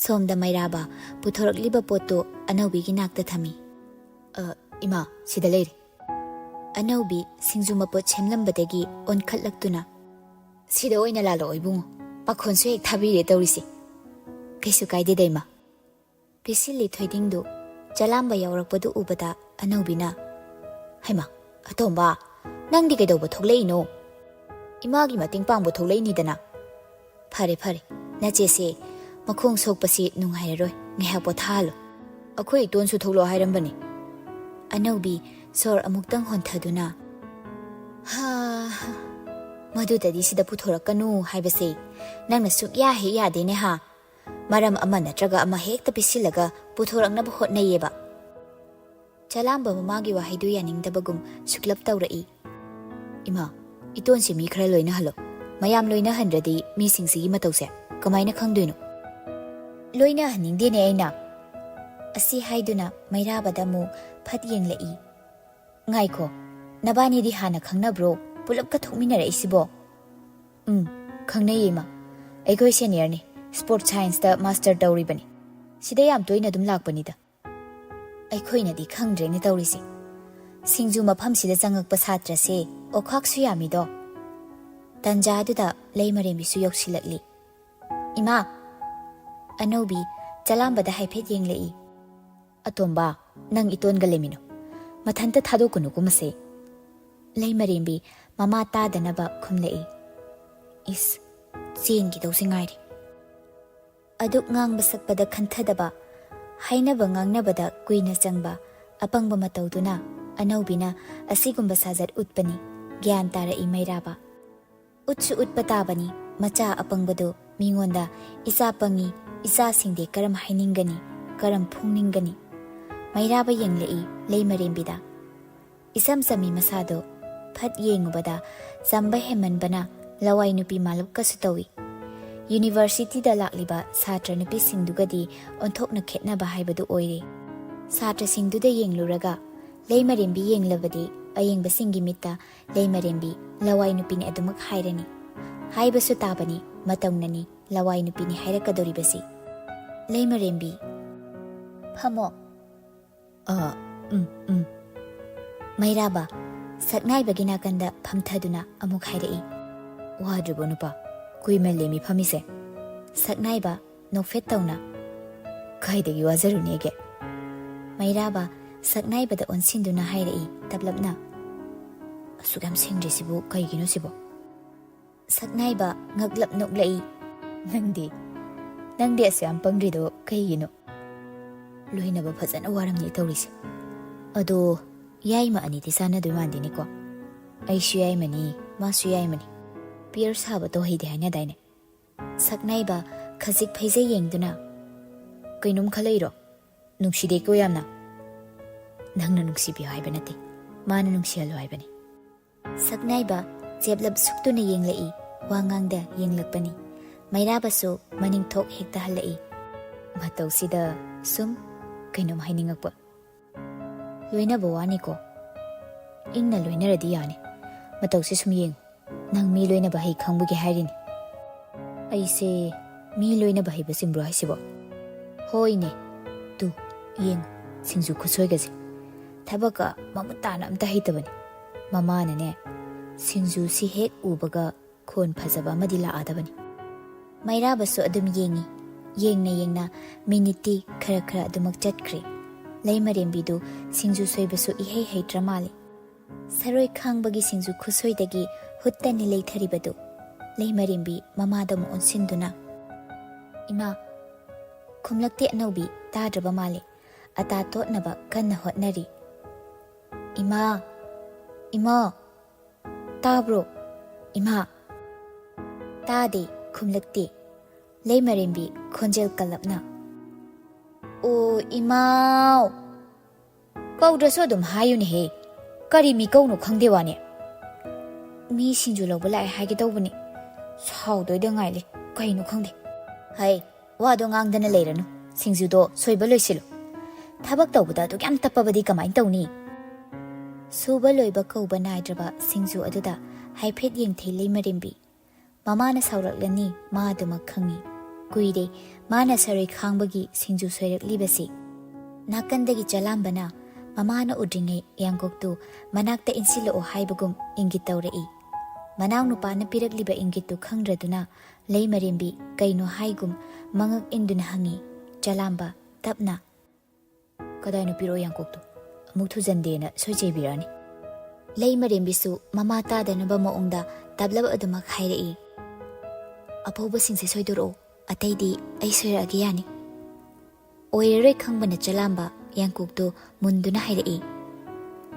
ꯁꯣꯝꯗ ꯃꯩꯔꯥꯕ ꯄꯨꯊꯣꯔꯛꯂꯤꯕ ꯄꯣꯠꯇꯨ ꯑꯅꯧꯕꯤꯒꯤ ꯅꯥꯛꯇ ꯊꯝꯃꯤ. ꯏꯃꯥ, ꯁꯤꯗ ꯂꯩꯔꯦ. ꯑꯅꯧꯕꯤ ꯁꯤꯡꯖꯨ ꯃꯄꯣꯠ ꯁꯦꯝꯂꯝꯕꯗꯒꯤ ꯑꯣꯟꯈꯠꯂꯛꯇꯨꯅ, ꯁꯤꯗ ꯑꯣꯏꯅ ꯂꯥꯜꯂꯛꯑꯣ ꯏꯕꯨꯡꯉꯣ. ꯄꯥꯈꯣꯟꯁꯨ ꯍꯦꯛ ꯊꯥꯕꯤꯔꯦ ꯇꯧꯔꯤꯁꯦ. ꯀꯩꯁꯨ ꯀꯥꯏꯗꯦꯗ ꯏꯃꯥ. ꯄꯤꯁꯤꯜꯂꯤ ꯊꯣꯏꯗꯤꯡꯗꯨ. ꯆꯂꯥꯝꯕ ꯌꯥꯎꯔꯛꯄꯗꯨ ꯎꯕꯗ ꯑꯅꯧꯕꯤꯅ, ꯍꯩꯃꯥ, ꯑꯇꯣꯝꯕ, ꯅꯪꯗꯤ ꯀꯩꯗꯧꯕ ꯊꯣꯛꯂꯛꯏꯅꯣ? ꯏꯃꯥꯒꯤ ꯃꯇꯦꯡ ꯄꯥꯡꯕ ꯊꯣꯛꯂꯛꯏꯅꯤꯗꯅ. ꯐꯔꯦ ꯐꯔꯦ, ꯅꯆꯦꯁꯦ ꯃꯈꯣꯡ ꯁꯣꯛꯄꯁꯤ ꯅꯨꯡꯉꯥꯏꯔꯔꯣꯏ. ꯉꯥꯏꯍꯥꯛ ꯄꯣꯊꯥꯍꯜꯂꯣ. ꯑꯩꯈꯣꯏ ꯏꯇꯣꯟꯁꯨ ꯊꯣꯛꯂꯛꯑꯣ ꯍꯥꯏꯔꯝꯕꯅꯤ. ꯑꯅꯧꯕꯤ ꯁꯣꯔ ꯑꯃꯨꯛꯇꯪ ꯍꯣꯟꯊꯗꯨꯅ, ꯃꯗꯨꯗꯗꯤ ꯁꯤꯗ ꯄꯨꯊꯣꯔꯛꯀꯅꯨ ꯍꯥꯏꯕꯁꯦ ꯅꯪꯅ ꯁꯨꯛꯌꯥ ꯍꯦꯛ ꯌꯥꯗꯦꯅꯦ ꯍꯥ. ꯃꯔꯝ ꯑꯃ ꯅꯠꯇ꯭ꯔꯒ ꯑꯃ ꯍꯦꯛꯇ ꯄꯤꯁꯤꯜꯂꯒ ꯄꯨꯊꯣꯔꯛꯅꯕ ꯍꯣꯠꯅꯩꯌꯦꯕ. ꯆꯂꯥꯝꯕ ꯃꯃꯥꯒꯤ ꯋꯥꯍꯩꯗꯨ ꯌꯥꯅꯤꯡꯗꯕꯒꯨꯝ ꯁꯨꯛꯂꯞ ꯇꯧꯔꯛꯏ. ꯏꯃꯥ, ꯏꯇꯣꯟꯁꯤ ꯃꯤ ꯈꯔ ꯂꯣꯏꯅꯍꯜꯂꯣ. ꯃꯌꯥꯝ ꯂꯣꯏꯅꯍꯟꯗ꯭ꯔꯗꯤ ꯃꯤꯁꯤꯡꯁꯤꯒꯤ ꯃꯇꯧꯁꯦ ꯀꯃꯥꯏꯅ ꯈꯪꯗꯣꯏꯅꯣ? ꯂꯣꯏꯅꯍꯟꯅꯤꯡꯗꯦꯅꯦ ꯑꯩꯅ. ꯑꯁꯤ ꯍꯥꯏꯗꯨꯅ ꯃꯩꯔꯥꯕꯗ ꯑꯃꯨꯛ ꯐꯠ ꯌꯦꯡꯂꯛꯏ. ꯉꯥꯏꯈꯣ, ꯅꯕꯥꯅꯤꯗꯤ ꯍꯥꯟꯅ ꯈꯪꯅꯕ꯭ꯔꯣ? ꯄꯨꯂꯞꯀ ꯊꯣꯛꯃꯤꯟꯅꯔꯛꯏꯁꯤꯕꯣ? ꯈꯪꯅꯩꯌꯦ ꯏꯃꯥ. ꯑꯩꯈꯣꯏ ꯁꯦꯅꯤꯌꯔꯅꯤ. ꯁ꯭ꯄꯣꯔꯠ ꯁꯥꯏꯟꯁꯇ ꯃꯥꯁꯇꯔ ꯇꯧꯔꯤꯕꯅꯤ. ꯁꯤꯗ ꯌꯥꯝ ꯇꯣꯏꯅ ꯑꯗꯨꯝ ꯂꯥꯛꯄꯅꯤꯗ. ꯑꯩꯈꯣꯏꯅꯗꯤ ꯈꯪꯗ꯭ꯔꯦꯅꯦ ꯇꯧꯔꯤꯁꯦ. ꯁꯤꯡꯖꯨ ꯃꯐꯝꯁꯤꯗ ꯆꯪꯉꯛꯄ ꯁꯥꯇ꯭ꯔꯁꯦ ꯑꯣꯈꯥꯛꯁꯨ ꯌꯥꯝꯃꯤꯗꯣ. ꯇꯟꯖꯥꯗꯨꯗ ꯂꯩ ꯃꯔꯦꯝꯕꯤꯁꯨ ꯌꯧꯁꯤꯜꯂꯛꯂꯤ. ꯏꯃꯥ! ꯑꯅꯧꯕꯤ ꯆꯂꯥꯝꯕꯗ ꯍꯥꯏꯐꯦꯠ ꯌꯦꯡꯂꯛꯏ. ꯑꯇꯣꯝꯕ, ꯅꯪ ꯏꯇꯣꯟꯒ ꯂꯩꯃꯤꯟꯅꯣ. ꯃꯊꯟꯇ ꯊꯥꯗꯣꯛꯀꯅꯨꯀꯣ ꯃꯁꯦ. ꯂꯩ ꯃꯔꯦꯝꯕꯤ ꯃꯃꯥ ꯇꯥꯗꯅꯕ ꯈꯨꯝꯂꯛꯏ. ꯏꯁ, ꯆꯦꯟꯈꯤꯗꯧꯁꯤ ꯉꯥꯏꯔꯦ. ꯑꯗꯨꯛ ꯉꯥꯡꯕ ꯁꯛꯄꯗ ꯈꯟꯊꯗꯕ, ꯍꯥꯏꯅꯕ ꯉꯥꯡꯅꯕꯗ ꯀꯨꯏꯅ ꯆꯪꯕ ꯑꯄꯪꯕ ꯃꯇꯧꯗꯨꯅ ꯑꯅꯧꯕꯤꯅ ꯑꯁꯤꯒꯨꯝꯕ ꯁꯥꯖꯠ ꯎꯠꯄꯅꯤ. ꯒ꯭ꯌꯥꯟ ꯇꯥꯔꯛꯏ ꯃꯩꯔꯥꯕ. ꯎꯠꯁꯨ ꯎꯠꯄ ꯇꯥꯕꯅꯤ. ꯃꯆꯥ ꯑꯄꯪꯕꯗꯨ ꯃꯤꯉꯣꯟꯗ ꯏꯆꯥ ꯄꯪꯉꯤ, ꯏꯆꯥꯁꯤꯡꯗꯤ ꯀꯔꯝ ꯍꯥꯏꯅꯤꯡꯒꯅꯤ, ꯀꯔꯝ ꯐꯣꯡꯅꯤꯡꯒꯅꯤ? ꯃꯩꯔꯥꯕ ꯌꯦꯡꯂꯛꯏ ꯂꯩ ꯃꯔꯦꯝꯕꯤꯗ. ꯏꯆꯝ ꯆꯝꯃꯤ ꯃꯁꯥꯗꯣ. ꯐꯠ ꯌꯦꯡꯉꯨꯕꯗ ꯆꯝꯕ ꯍꯦꯟꯃꯟꯕꯅ ꯂꯋꯥꯏ ꯅꯨꯄꯤ ꯃꯥꯂꯞꯀꯁꯨ ꯇꯧꯏ. ꯌꯨꯅꯤꯚꯔꯁꯤꯇꯤꯗ ꯂꯥꯛꯂꯤꯕ ꯁꯥꯇ꯭ꯔ ꯅꯨꯄꯤꯁꯤꯡꯗꯨꯒꯗꯤ ꯑꯣꯟꯊꯣꯛꯅ ꯈꯦꯠꯅꯕ ꯍꯥꯏꯕꯗꯨ ꯑꯣꯏꯔꯦ. ꯁꯥꯇ꯭ꯔꯁꯤꯡꯗꯨꯗ ꯌꯦꯡꯂꯨꯔꯒ ꯂꯩ ꯃꯔꯦꯝꯕꯤ ꯌꯦꯡꯂꯕꯗꯤ ꯑꯌꯦꯡꯕꯁꯤꯡꯒꯤ ꯃꯤꯠꯇ ꯂꯩ ꯃꯔꯦꯝꯕꯤ ꯂꯋꯥꯏ ꯅꯨꯄꯤꯅꯤ ꯑꯗꯨꯃꯛ ꯍꯥꯏꯔꯅꯤ. ꯍꯥꯏꯕꯁꯨ ꯇꯥꯕꯅꯤ. ꯃꯇꯧꯅꯅꯤ ꯂꯋꯥꯏ ꯅꯨꯄꯤꯅꯤ ꯍꯥꯏꯔꯛꯀꯗꯧꯔꯤꯕꯁꯤ. ꯂꯩ ꯃꯔꯦꯝꯕꯤ, ꯐꯝꯃꯣ. ꯃꯩꯔꯥꯕ ꯁꯛꯅꯥꯏꯕꯒꯤ ꯅꯥꯀꯟꯗ ꯐꯝꯊꯗꯨꯅ ꯑꯃꯨꯛ ꯍꯥꯏꯔꯛꯏ. ꯋꯥꯗ꯭ꯔꯤꯕꯣ ꯅꯨꯄꯥ? ꯀꯨꯏꯃꯜꯂꯦ ꯃꯤ ꯐꯝꯃꯤꯁꯦ. ꯁꯛꯅꯥꯏꯕ ꯅꯣꯛꯐꯦꯠ ꯇꯧꯅ, ꯀꯥꯏꯗꯒꯤ ꯋꯥꯖꯔꯨꯅꯦꯒꯦ? ꯃꯩꯔꯥꯕ ꯁꯛꯅꯥꯏꯕꯗ ꯑꯣꯟꯁꯤꯟꯗꯨꯅ ꯍꯥꯏꯔꯛꯏ ꯇꯞꯂꯞꯅ. ꯑꯁꯨꯛ ꯌꯥꯝ ꯁꯤꯡꯗ꯭ꯔꯤꯁꯤꯕꯨ ꯀꯩꯒꯤꯅꯣ ꯁꯤꯕꯣ? ꯁꯛꯅꯥꯏꯕ ꯉꯛꯂꯞ ꯅꯣꯛꯂꯛꯏ. ꯅꯪꯗꯤ ꯑꯁꯨꯛ ꯌꯥꯝ ꯄꯪꯗ꯭ꯔꯤꯗꯣ ꯀꯩꯒꯤꯅꯣ? ꯂꯣꯏꯅꯕ ꯐꯖꯅ ꯋꯥꯔꯝꯅꯤ ꯇꯧꯔꯤꯁꯦ. ꯑꯗꯣ ꯌꯥꯏꯃ ꯑꯅꯤꯗꯤ ꯆꯥꯟꯅꯗꯣꯏ ꯃꯥꯟꯗꯦꯅꯦꯀꯣ. ꯑꯩꯁꯨ ꯌꯥꯏꯃꯅꯤ, ꯃꯥꯁꯨ ꯌꯥꯏꯃꯅꯤ. ꯄꯤꯌꯔ ꯁꯥꯕ ꯇꯧꯍꯩꯗꯦ ꯍꯥꯏꯅꯗꯥꯏꯅꯦ? ꯁꯛꯅꯥꯏꯕ ꯈꯖꯤꯛ ꯐꯩꯖꯩ ꯌꯦꯡꯗꯨꯅ, ꯀꯩꯅꯣꯝ ꯈꯜꯂꯛꯏꯔꯣ? ꯅꯨꯡꯁꯤꯗꯦꯀꯣ ꯌꯥꯝꯅ. ꯅꯪꯅ ꯅꯨꯡꯁꯤꯕꯤꯌꯨ ꯍꯥꯏꯕ ꯅꯠꯇꯦ, ꯃꯥꯅ ꯅꯨꯡꯁꯤꯍꯜꯂꯨ ꯍꯥꯏꯕꯅꯤ. ꯁꯛꯅꯥꯏꯕ ꯆꯦꯞꯂꯞ ꯁꯨꯛꯇꯨꯅ ꯌꯦꯡꯂꯛꯏ. ꯋꯥꯉꯥꯡꯗ ꯌꯦꯡꯂꯛꯄꯅꯤ. ꯃꯩꯔꯥꯕꯁꯨ ꯃꯅꯤꯡꯊꯣꯛ ꯍꯦꯛꯇ ꯍꯜꯂꯛꯏ. ꯃꯇꯧꯁꯤꯗ ꯁꯨꯝ ꯀꯩꯅꯣꯝ ꯍꯥꯏꯅꯤꯡꯉꯛꯄ. ꯂꯣꯏꯅꯕ ꯋꯥꯅꯤꯀꯣ. ꯏꯪꯅ ꯂꯣꯏꯅꯔꯗꯤ ꯌꯥꯅꯤ. ꯃꯇꯧꯁꯤ ꯁꯨꯝ ꯌꯦꯡꯉꯨ. ꯅꯪ ꯃꯤ ꯂꯣꯏꯅꯕ ꯍꯩ ꯈꯪꯕꯒꯤ ꯍꯥꯏꯔꯤꯅꯤ. ꯑꯩꯁꯦ ꯃꯤ ꯂꯣꯏꯅꯕ ꯍꯩꯕ ꯆꯤꯡꯕ꯭ꯔꯣ ꯍꯥꯏꯁꯤꯕꯣ? ꯍꯣꯏꯅꯦ. ꯇꯨ ꯌꯦꯡꯉꯨ, ꯁꯤꯡꯖꯨ ꯈꯨꯠꯁꯣꯏꯒꯁꯦ. ꯊꯕꯛꯀ ꯃꯃꯨꯠ ꯇꯥꯅ ꯑꯝꯇ ꯍꯩꯇꯕꯅꯤ. ꯃꯃꯥꯅꯅꯦ, ꯁꯤꯡꯖꯨꯁꯤ ꯍꯦꯛ ꯎꯕꯒ ꯈꯣꯟ ꯐꯖꯕ ꯑꯃꯗꯤ ꯂꯥꯛꯑꯗꯕꯅꯤ. ꯃꯩꯔꯥꯕꯁꯨ ꯑꯗꯨꯝ ꯌꯦꯡꯉꯤ. ꯌꯦꯡꯅ ꯌꯦꯡꯅ ꯃꯤꯅꯤꯠꯇꯤ ꯈꯔ ꯈꯔ ꯑꯗꯨꯃꯛ ꯆꯠꯈ꯭ꯔꯦ. ꯂꯩ ꯃꯔꯦꯝꯕꯤꯗꯨ ꯁꯤꯡꯖꯨ ꯁꯣꯏꯕꯁꯨ ꯏꯍꯩ ꯍꯩꯇ꯭ꯔ ꯃꯥꯜꯂꯤ. ꯁꯔꯣꯏ ꯈꯥꯡꯕꯒꯤ ꯁꯤꯡꯖꯨ ꯈꯨꯠꯁꯣꯏꯗꯒꯤ ꯍꯨꯠꯇꯅꯤ ꯂꯩꯊꯔꯤꯕꯗꯨ. ꯂꯩ ꯃꯔꯦꯝꯕꯤ ꯃꯃꯥꯗ ꯑꯃꯨꯛ ꯑꯣꯟꯁꯤꯟꯗꯨꯅ, ꯏꯃꯥ. ꯈꯨꯝꯂꯛꯇꯦ ꯑꯅꯧꯕꯤ ꯇꯥꯗ꯭ꯔꯕ ꯃꯥꯜꯂꯤ. ꯑꯇꯥ ꯇꯣꯠꯅꯕ ꯀꯟꯅ ꯍꯣꯠꯅꯔꯤ. ꯏꯃꯥ, ꯏꯃꯥ, ꯇꯥꯕ꯭ꯔꯣ? ꯏꯃꯥ. ꯇꯥꯗꯦ, ꯈꯨꯝꯂꯛꯇꯦ. ꯂꯩꯃꯔꯦꯝꯕꯤ ꯈꯣꯟꯖꯦꯜ ꯀꯜꯂꯞꯅ ꯑꯣ ꯏꯃꯥꯎ ꯀꯧꯗ꯭ꯔꯁꯨ ꯑꯗꯨꯝ ꯍꯥꯏꯌꯨꯅꯦꯍꯦ ꯀꯔꯤ ꯃꯤꯀꯧꯅꯣ ꯈꯪꯗꯦ ꯋꯥꯅꯦ ꯃꯤ ꯁꯤꯡꯖꯨ ꯂꯧꯕ ꯂꯥꯛꯑꯦ ꯍꯥꯏꯒꯦ ꯇꯧꯕꯅꯤ ꯁꯥꯎꯗꯣꯏꯗ ꯉꯥꯏꯂꯦ ꯀꯩꯅꯣ ꯈꯪꯗꯦ ꯍꯩ ꯋꯥꯗꯣ ꯉꯥꯡꯗꯅ ꯂꯩꯔꯅꯨ ꯁꯤꯡꯖꯨꯗꯣ ꯁꯣꯏꯕ ꯂꯣꯏꯁꯤꯜꯂꯨ ꯊꯕꯛ ꯇꯧꯕꯗ ꯑꯗꯨꯛ ꯌꯥꯝ ꯇꯞꯄꯕꯗꯤ ꯀꯃꯥꯏꯅ ꯇꯧꯅꯤ ꯁꯨꯕ ꯂꯣꯏꯕ ꯀꯧꯕ ꯅꯥꯏꯗ꯭ꯔꯕ ꯁꯤꯡꯖꯨ ꯑꯗꯨꯗ ꯍꯥꯏꯐꯦꯠ ꯌꯦꯡꯊꯩ ꯂꯩꯃꯔꯦꯝꯕꯤ ꯃꯃꯥꯅ ꯁꯥꯎꯔꯛꯂꯅꯤ ꯃꯥ ꯑꯗꯨꯃꯛ ꯈꯪꯉꯤ ꯀꯨꯏꯔꯦ ꯃꯥꯅ ꯁꯔꯣꯏ ꯈꯥꯡꯕꯒꯤ ꯁꯤꯡꯖꯨ ꯁꯣꯏꯔꯛꯂꯤꯕꯁꯤ ꯅꯥꯀꯟꯗꯒꯤ ꯆꯂꯥꯝꯕꯅ ꯃꯃꯥꯅ ꯎꯗ꯭ꯔꯤꯉꯩ ꯌꯥꯡꯀꯣꯛꯇꯨ ꯃꯅꯥꯛꯇ ꯏꯟꯁꯤꯜꯂꯛꯑꯣ ꯍꯥꯏꯕꯒꯨꯝ ꯏꯪꯒꯤꯠ ꯇꯧꯔꯛꯏ ꯃꯅꯥꯎ ꯅꯨꯄꯥꯅ ꯄꯤꯔꯛꯂꯤꯕ ꯏꯪꯒꯤꯠꯇꯨ ꯈꯪꯗ꯭ꯔꯗꯨꯅ ꯂꯩꯃꯔꯦꯝꯕꯤ ꯀꯩꯅꯣ ꯍꯥꯏꯒꯨꯝ ꯃꯉꯛ ꯏꯟꯗꯨꯅ ꯍꯪꯉꯤ ꯆꯂꯥꯝꯕ ꯇꯞꯅ ꯀꯗꯥꯏꯅꯣ ꯄꯤꯔꯛꯑꯣ ꯌꯥꯡꯀꯣꯛꯇꯣ ꯑꯃꯨꯛ ꯊꯨꯖꯟꯗꯦꯅ ꯁꯣꯏꯆꯦꯕꯤꯔꯛꯑꯅꯤ ꯂꯩꯃꯔꯦꯝꯕꯤꯁꯨ ꯃꯃꯥ ꯇꯥꯗꯅꯕ ꯃꯑꯣꯡꯗ ꯇꯞꯂꯕ ꯑꯗꯨꯃꯛ ꯍꯥꯏꯔꯛꯏ ꯑꯐꯧꯕꯁꯤꯡꯁꯦ ꯁꯣꯏꯗꯣꯔꯛꯑꯣ ꯑꯇꯩꯗꯤ ꯑꯩ ꯁꯣꯏꯔꯛꯑꯒꯦ ꯌꯥꯅꯤ ꯑꯣꯏꯔꯔꯣꯏ ꯈꯪꯕꯅ ꯆꯂꯥꯝꯕ ꯌꯥꯡꯀꯣꯛꯇꯨ ꯃꯨꯟꯗꯨꯅ ꯍꯥꯏꯔꯛꯏ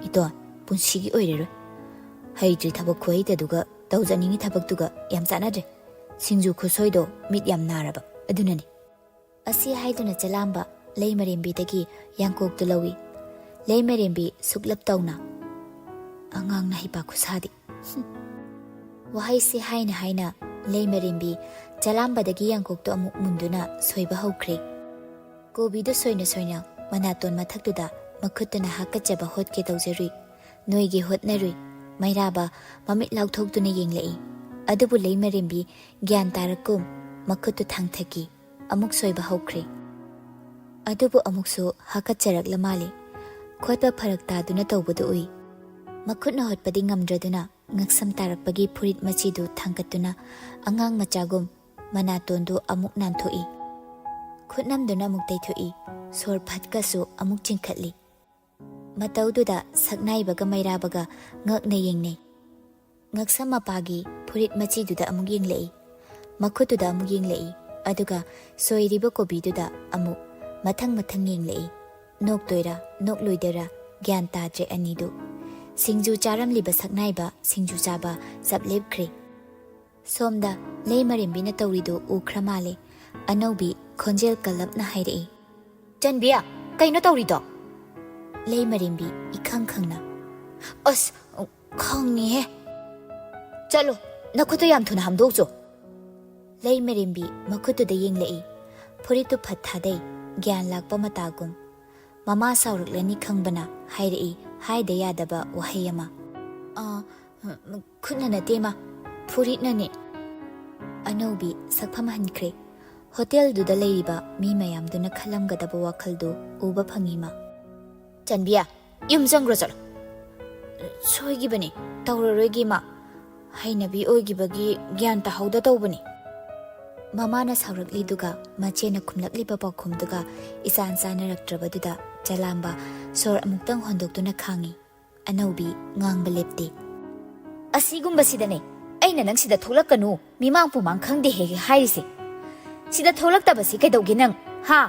ꯏꯇꯣꯟ ꯄꯨꯟꯁꯤꯒꯤ ꯑꯣꯏꯔꯔꯣꯏ ꯍꯩꯇ꯭ꯔꯤ ꯊꯕꯛ ꯈꯨꯍꯩꯇꯗꯨꯒ ꯇꯧꯖꯅꯤꯡꯉꯤ ꯊꯕꯛꯇꯨꯒ ꯌꯥꯝ ꯆꯥꯟꯅꯗ꯭ꯔꯦ ꯁꯤꯡꯖꯨ ꯈꯨꯁꯣꯏꯗꯣ ꯃꯤꯠ ꯌꯥꯝ ꯅꯥꯔꯕ ꯑꯗꯨꯅꯅꯤ ꯑꯁꯤ ꯍꯥꯏꯗꯨꯅ ꯆꯂꯥꯝꯕ ꯂꯩꯃꯔꯦꯝꯕꯤꯗꯒꯤ ꯌꯥꯡꯀꯣꯛꯇꯨ ꯂꯧꯏ ꯂꯩꯃꯔꯦꯝꯕꯤ ꯁꯨꯛꯂꯞ ꯇꯧꯅ ꯑꯉꯥꯡꯅ ꯍꯩꯄꯥ ꯈꯨꯁꯥꯗꯤ ꯋꯥꯍꯩꯁꯤ ꯍꯥꯏꯅ ꯍꯥꯏꯅ ꯂꯩꯃꯔꯦꯝꯕꯤ ꯆꯂꯥꯝꯕꯗꯒꯤ ꯌꯥꯡꯀꯣꯛꯇꯨ ꯑꯃꯨꯛ ꯃꯨꯟꯗꯨꯅ ꯁꯣꯏꯕ ꯍꯧꯈ꯭ꯔꯦ ꯀꯣꯕꯤꯗꯨ ꯁꯣꯏꯅ ꯁꯣꯏꯅ ꯃꯅꯥꯇꯣꯟ ꯃꯊꯛꯇꯨꯗ ꯃꯈꯨꯠꯇꯨꯅ ꯍꯥꯀꯠꯆꯕ ꯍꯣꯠꯀꯦ ꯇꯧꯖꯔꯨꯏ ꯅꯣꯏꯒꯤ ꯍꯣꯠꯅꯔꯨꯏ ꯃꯩꯔꯥꯕ ꯃꯃꯤꯠ ꯂꯥꯎꯊꯣꯛꯇꯨꯅ ꯌꯦꯡꯂꯛꯏ ꯑꯗꯨꯕꯨ ꯂꯩꯃꯔꯦꯝꯕꯤ ꯒ꯭ꯌꯥꯟ ꯇꯥꯔꯛꯀꯨꯝ ꯃꯈꯨꯠꯇꯨ ꯊꯥꯡꯊꯈꯤ ꯑꯃꯨꯛ ꯁꯣꯏꯕ ꯍꯧꯈ꯭ꯔꯦ ꯑꯗꯨꯕꯨ ꯑꯃꯨꯛꯁꯨ ꯍꯥꯀꯠꯆꯔꯛꯂ ꯃꯥꯜꯂꯤ ꯈꯣꯠꯄ ꯐꯔꯛ ꯇꯥꯗꯨꯅ ꯇꯧꯕꯗꯨ ꯎꯏ ꯃꯈꯨꯠꯅ ꯍꯣꯠꯄꯗꯤ ꯉꯝꯗ꯭ꯔꯗꯨꯅ ꯉꯛꯁꯝ ꯇꯥꯔꯛꯄꯒꯤ ꯐꯨꯔꯤꯠ ꯃꯆꯤꯗꯨ ꯊꯥꯡꯒꯠꯇꯨꯅ ꯑꯉꯥꯡ ꯃꯆꯥꯒꯨꯝ ꯃꯅꯥꯇꯣꯟꯗꯨ ꯑꯃꯨꯛ ꯅꯥꯟꯊꯣꯛꯏ ꯈꯨꯠꯅꯝꯗꯨꯅ ꯑꯃꯨꯛ ꯇꯩꯊꯣꯛꯏ ꯁꯣꯔ ꯐꯠꯀꯁꯨ ꯑꯃꯨꯛ ꯆꯤꯡꯈꯠꯂꯤ ꯃꯇꯧꯗꯨꯗ ꯁꯛꯅꯥꯏꯕꯒ ꯃꯩꯔꯥꯕꯒ ꯉꯛꯅ ꯌꯦꯡꯅꯩ ꯉꯛꯁꯝ ꯃꯄꯥꯒꯤ ꯐꯨꯔꯤꯠ ꯃꯆꯤꯗꯨꯗ ꯑꯃꯨꯛ ꯌꯦꯡꯂꯛꯏ ꯃꯈꯨꯠꯇꯨꯗ ꯑꯃꯨꯛ ꯌꯦꯡꯂꯛꯏ ꯑꯗꯨꯒ ꯁꯣꯏꯔꯤꯕ ꯀꯣꯕꯤꯗꯨꯗ ꯑꯃꯨꯛ ꯃꯊꯪ ꯃꯊꯪ ꯌꯦꯡꯂꯛꯏ ꯅꯣꯛꯇꯣꯏꯔꯥ ꯅꯣꯛꯂꯣꯏꯗꯣꯏꯔꯥ ꯒ꯭ꯌꯥꯟ ꯇꯥꯗ꯭ꯔꯦ ꯑꯅꯤꯗꯨ ꯁꯤꯡꯖꯨ ꯆꯥꯔꯝꯂꯤꯕ ꯁꯛꯅꯥꯏꯕ ꯁꯤꯡꯖꯨ ꯆꯥꯕ ꯆꯞ ꯂꯦꯞꯈ꯭ꯔꯦ ꯁꯣꯝꯗ ꯂꯩꯃꯔꯦꯝꯕꯤꯅ ꯇꯧꯔꯤꯗꯨ ꯎꯈ꯭ꯔ ꯃꯥꯜꯂꯦ ꯑꯅꯧꯕꯤ ꯈꯣꯟꯖꯦꯜ ꯀꯜꯂꯞꯅ ꯍꯥꯏꯔꯛꯏ ꯆꯟꯕꯤꯌꯥ ꯀꯩꯅꯣ ꯇꯧꯔꯤꯗꯣ ꯂꯩꯃꯔꯦꯝꯕꯤ ꯏꯈꯪ ꯈꯪꯅ ꯑꯁ ꯈꯪꯉꯤꯍꯦ ꯆꯠꯂꯣ ꯅꯈꯨꯠꯇꯣ ꯌꯥꯝ ꯊꯨꯅ ꯍꯥꯝꯗꯣꯛꯆꯣ ꯂꯩꯃꯔꯦꯝꯕꯤ ꯃꯈꯨꯠꯇꯨꯗ ꯌꯦꯡꯂꯛꯏ ꯐꯨꯔꯤꯠꯇꯨ ꯐꯠ ꯊꯥꯗꯩ ꯒ꯭ꯌꯥꯟ ꯂꯥꯛꯄ ꯃꯇꯥꯒꯨꯝ ꯃꯃꯥ ꯁꯥꯎꯔꯛꯂꯅꯤ ꯈꯪꯕꯅ ꯍꯥꯏꯔꯛꯏ ꯍꯥꯏꯗ ꯌꯥꯗꯕ ꯋꯥꯍꯩ ꯑꯃ ꯈꯨꯠꯅ ꯅꯠꯇꯦ ꯃꯥ ꯐꯨꯔꯤꯠꯅꯅꯦ ꯑꯅꯧꯕꯤ ꯁꯛꯐꯝ ꯍꯟꯈ꯭ꯔꯦ ꯍꯣꯇꯦꯜꯗꯨꯗ ꯂꯩꯔꯤꯕ ꯃꯤ ꯃꯌꯥꯝꯗꯨꯅ ꯈꯜꯂꯝꯒꯗꯕ ꯋꯥꯈꯜꯗꯨ ꯎꯕ ꯐꯪꯉꯤ ꯃꯥ ꯆꯟꯕꯤꯌꯥ ꯌꯨꯝ ꯆꯪꯈ꯭ꯔꯣ ꯆꯠꯂꯣ ꯁꯣꯏꯈꯤꯕꯅꯤ ꯇꯧꯔꯔꯣꯏꯒꯤ ꯃꯥ ꯍꯩꯅꯕꯤ ꯑꯣꯏꯈꯤꯕꯒꯤ ꯒ꯭ꯌꯥꯟ ꯇꯥꯍꯧꯗ ꯇꯧꯕꯅꯤ ꯃꯃꯥꯅ ꯁꯥꯎꯔꯛꯂꯤꯗꯨꯒ ꯃꯆꯦꯅ ꯈꯨꯝꯂꯛꯂꯤꯕ ꯄꯥꯎꯈꯨꯝꯗꯨꯒ ꯏꯆꯥꯟ ꯆꯥꯅꯔꯛꯇ꯭ꯔꯕꯗꯨꯗ ꯆꯂꯥꯝꯕ ꯁꯣꯔ ꯑꯃꯨꯛꯇꯪ ꯍꯣꯟꯗꯣꯛꯇꯨꯅ ꯈꯥꯡꯉꯤ ꯑꯅꯧꯕꯤ ꯉꯥꯡꯕ ꯂꯦꯞꯇꯦ ꯑꯁꯤꯒꯨꯝꯕꯁꯤꯗꯅꯦ ꯑꯩꯅ ꯅꯪ ꯁꯤꯗ ꯊꯣꯛꯂꯛꯀꯅꯨ ꯃꯤꯃꯥꯡ ꯄꯨꯃꯥꯡ ꯈꯪꯗꯦ ꯍꯦꯛ ꯍꯥꯏꯔꯤꯁꯦ ꯁꯤꯗ ꯊꯣꯛꯂꯛꯇꯕꯁꯤ ꯀꯩꯗꯧꯒꯦ ꯅꯪ ꯍꯥ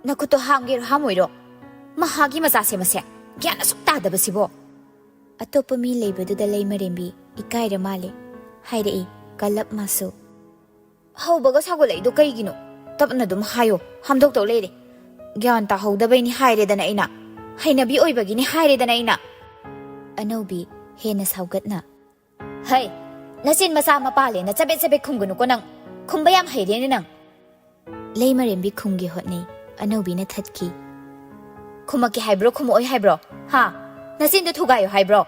ꯅꯈꯨꯠꯇꯣ ꯍꯥꯝꯒꯦꯔꯣ ꯍꯥꯝꯃꯣꯏꯔꯣ ꯃꯍꯥꯒꯤ ꯃꯆꯥꯁꯦ ꯃꯁꯦ ꯒ꯭ꯌꯥꯟ ꯑꯁꯨꯛ ꯇꯥꯗꯕꯁꯤꯕꯣ ꯑꯇꯣꯞꯄ ꯃꯤ ꯂꯩꯕꯗꯨꯗ ꯂꯩꯃꯔꯦꯝꯕꯤ ꯏꯀꯥꯏꯔ ꯃꯥꯜꯂꯦ ꯍꯥꯏꯔꯛꯏ ꯀꯜꯂꯞ ꯃꯥꯁꯨ ꯍꯧꯕꯒ ꯁꯥꯎꯒꯠꯂꯛꯏꯗꯣ ꯀꯩꯒꯤꯅꯣ ꯇꯞꯅ ꯑꯗꯨꯝ ꯍꯥꯏꯌꯣ ꯍꯥꯝꯗꯣꯛꯇꯧ ꯂꯩꯔꯦ ꯒ꯭ꯌꯥꯟ ꯇꯥꯍꯧꯗꯕꯩꯅꯤ ꯍꯥꯏꯔꯦꯗꯅ ꯑꯩꯅ ꯍꯩꯅꯕꯤ ꯑꯣꯏꯕꯒꯤꯅꯤ ꯍꯥꯏꯔꯦꯗꯅ ꯑꯩꯅ ꯑꯅꯧꯕꯤ ꯍꯦꯟꯅ ꯁꯥꯎꯒꯠꯅ ꯍꯩ ꯅꯆꯤꯟ ꯃꯆꯥ ꯃꯄꯥꯜꯂꯦꯅ ꯆꯕꯦꯠ ꯆꯕꯦꯠ ꯈꯨꯝꯒꯅꯨꯀꯣ ꯅꯪ ꯈꯨꯝꯕ ꯌꯥꯝ ꯍꯩꯔꯦꯅꯦ ꯅꯪ ꯂꯩꯃꯔꯦꯝꯕꯤ ꯈꯨꯝꯒꯦ ꯍꯣꯠꯅꯩ ꯑꯅꯧꯕꯤꯅ ꯊꯠꯈꯤ ꯈꯨꯝꯃꯛꯀꯦ ꯍꯥꯏꯕ꯭ꯔꯣ ꯈꯨꯝꯃꯛꯑꯣꯏ ꯍꯥꯏꯕ꯭ꯔꯣ ꯍꯥ ꯅꯆꯤꯟꯗꯣ ꯊꯨꯒꯥꯏꯌꯣ ꯍꯥꯏꯕ꯭ꯔꯣ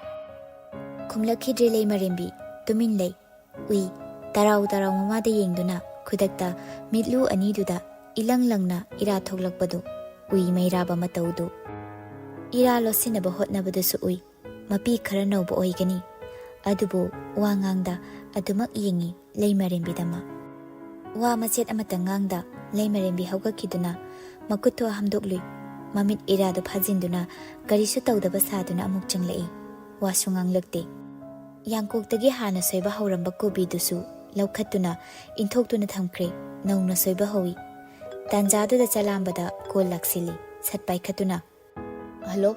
ꯈꯨꯝꯂꯛꯈꯤꯗ꯭ꯔꯦ ꯂꯩꯃꯔꯦꯝꯕꯤ ꯇꯨꯃꯤꯟ ꯂꯩ ꯎꯏ ꯇꯔꯥꯎ ꯇꯔꯥꯎ ꯃꯃꯥꯗ ꯌꯦꯡꯗꯨꯅ ꯈꯨꯗꯛꯇ ꯃꯤꯠꯂꯨ ꯑꯅꯤꯗꯨꯗ ꯏꯂꯪ ꯂꯪꯅ ꯏꯔꯥ ꯊꯣꯛꯂꯛꯄꯗꯨ ꯎꯏ ꯃꯩꯔꯥꯕ ꯃꯇꯧꯗꯨ ꯏꯔꯥ ꯂꯣꯠꯁꯤꯟꯅꯕ ꯍꯣꯠꯅꯕꯗꯨꯁꯨ ꯎꯏ ꯃꯄꯤ ꯈꯔ ꯅꯧꯕ ꯑꯣꯏꯒꯅꯤ ꯑꯗꯨꯕꯨ ꯋꯥ ꯉꯥꯡꯗ ꯑꯗꯨꯃꯛ ꯌꯦꯡꯉꯤ ꯂꯩꯃꯔꯦꯝꯕꯤꯗꯃꯛ ꯋꯥ ꯃꯆꯦꯠ ꯑꯃꯇ ꯉꯥꯡꯗ ꯂꯩꯃꯔꯦꯝꯕꯤ ꯍꯧꯒꯠꯈꯤꯗꯨꯅ ꯃꯈꯨꯠꯇꯣ ꯍꯥꯝꯗꯣꯛꯂꯨꯏ ꯃꯃꯤꯠ ꯏꯔꯥꯗꯨ ꯐꯥꯖꯤꯟꯗꯨꯅ ꯀꯔꯤꯁꯨ ꯇꯧꯗꯕ ꯁꯥꯗꯨꯅ ꯑꯃꯨꯛ ꯆꯪꯂꯛꯏ ꯋꯥꯁꯨ ꯉꯥꯡꯂꯛꯇꯦ ꯌꯥꯡꯀꯣꯛꯇꯒꯤ ꯍꯥꯟꯅ ꯁꯣꯏꯕ ꯍꯧꯔꯝꯕ ꯀꯣꯕꯤꯗꯨꯁꯨ ꯂꯧꯈꯠꯇꯨꯅ ꯏꯟꯊꯣꯛꯇꯨꯅ ꯊꯝꯈ꯭ꯔꯦ ꯅꯧꯅ ꯁꯣꯏꯕ ꯍꯧꯏ ꯇꯥꯟꯖꯥꯗꯨꯗ ꯆꯂꯥꯝꯕꯗ ꯀꯣꯜ ꯂꯥꯛꯁꯤꯜꯂꯤ ꯁꯠ ꯄꯥꯏꯈꯠꯇꯨꯅ ꯍꯜꯂꯣ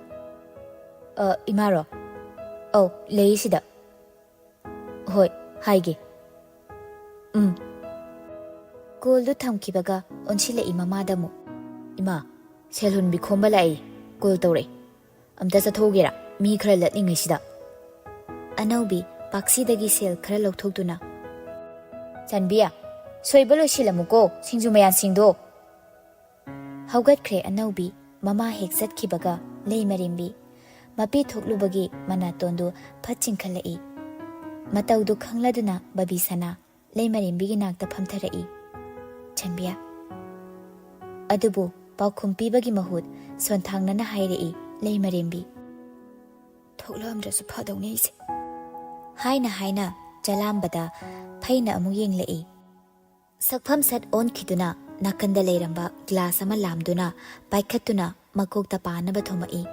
ꯏꯃꯥꯔꯣ ꯑꯧ ꯂꯩ ꯁꯤꯗ ꯍꯣꯏ ꯍꯥꯏꯒꯦ ꯀꯣꯜꯗꯨ ꯊꯝꯈꯤꯕꯒ ꯑꯣꯟꯁꯤꯜꯂꯛꯏ ꯃꯃꯥꯗ ꯑꯃꯨꯛ꯫ ꯏꯃꯥ, ꯁꯦꯜ ꯍꯨꯟꯕꯤ ꯈꯣꯝꯕ ꯂꯥꯛꯏ, ꯀꯣꯜ ꯇꯧꯔꯛꯏ, ꯑꯝꯇ ꯆꯠꯊꯣꯛꯎꯒꯦꯔꯥ, ꯃꯤ ꯈꯔ ꯂꯠꯂꯤꯉꯩꯁꯤꯗ꯫ ꯑꯅꯧꯕꯤ ꯄꯥꯛꯁꯤꯗꯒꯤ ꯁꯦꯜ ꯈꯔ ꯂꯧꯊꯣꯛꯇꯨꯅ, ꯆꯟꯕꯤ, ꯁꯣꯏꯕ ꯂꯣꯏꯁꯤꯜꯂꯝꯃꯨꯀꯣ ꯁꯤꯡꯖꯨ ꯃꯌꯥꯟꯁꯤꯡꯗꯣ꯫ ꯍꯧꯒꯠꯈ꯭ꯔꯦ ꯑꯅꯧꯕꯤ ꯃꯃꯥ ꯍꯦꯛ ꯆꯠꯈꯤꯕꯒ ꯂꯩꯃꯔꯦꯝꯕꯤ꯫ ꯃꯄꯤ ꯊꯣꯛꯂꯨꯕꯒꯤ ꯃꯅꯥꯇꯣꯟꯗꯨ ꯐꯠ ꯆꯤꯡꯈꯠꯂꯛꯏ꯫ ꯃꯇꯧꯗꯨ ꯈꯪꯂꯗꯨꯅ ꯕꯕꯤꯁꯥꯅ ꯂꯩꯃꯔꯦꯝꯕꯤꯒꯤ ꯅꯥꯛꯇ ꯐꯝꯊꯔꯛꯏ꯫ ꯆꯟꯕꯤꯌꯥ꯫ ꯑꯗꯨꯕꯨ ꯄꯥꯎꯈꯨꯝ ꯄꯤꯕꯒꯤ ꯃꯍꯨꯠ ꯁꯣꯟꯊꯥꯡꯅꯅ ꯍꯥꯏꯔꯛꯏ ꯂꯩꯃꯔꯦꯝꯕꯤ꯫ ꯊꯣꯛꯂꯛꯑꯝꯗ꯭ꯔꯁꯨ ꯐꯗꯧꯅꯦ ꯑꯩꯁꯦ꯫ ꯍꯥꯏꯅ ꯍꯥꯏꯅ ꯆꯂꯥꯝꯕꯗ ꯐꯩꯅ ꯑꯃꯨꯛ ꯌꯦꯡꯂꯛꯏ꯫ ꯁꯛꯐꯝ ꯁꯠ ꯑꯣꯟꯈꯤꯗꯨꯅ ꯅꯥꯀꯟꯗ ꯂꯩꯔꯝꯕ ꯒ꯭ꯂꯥꯁ ꯑꯃ ꯂꯥꯝꯗꯨꯅ ꯄꯥꯏꯈꯠꯇꯨꯅ ꯃꯀꯣꯛꯇ ꯄꯥꯅꯕ ꯊꯣꯝꯃꯛꯏ꯫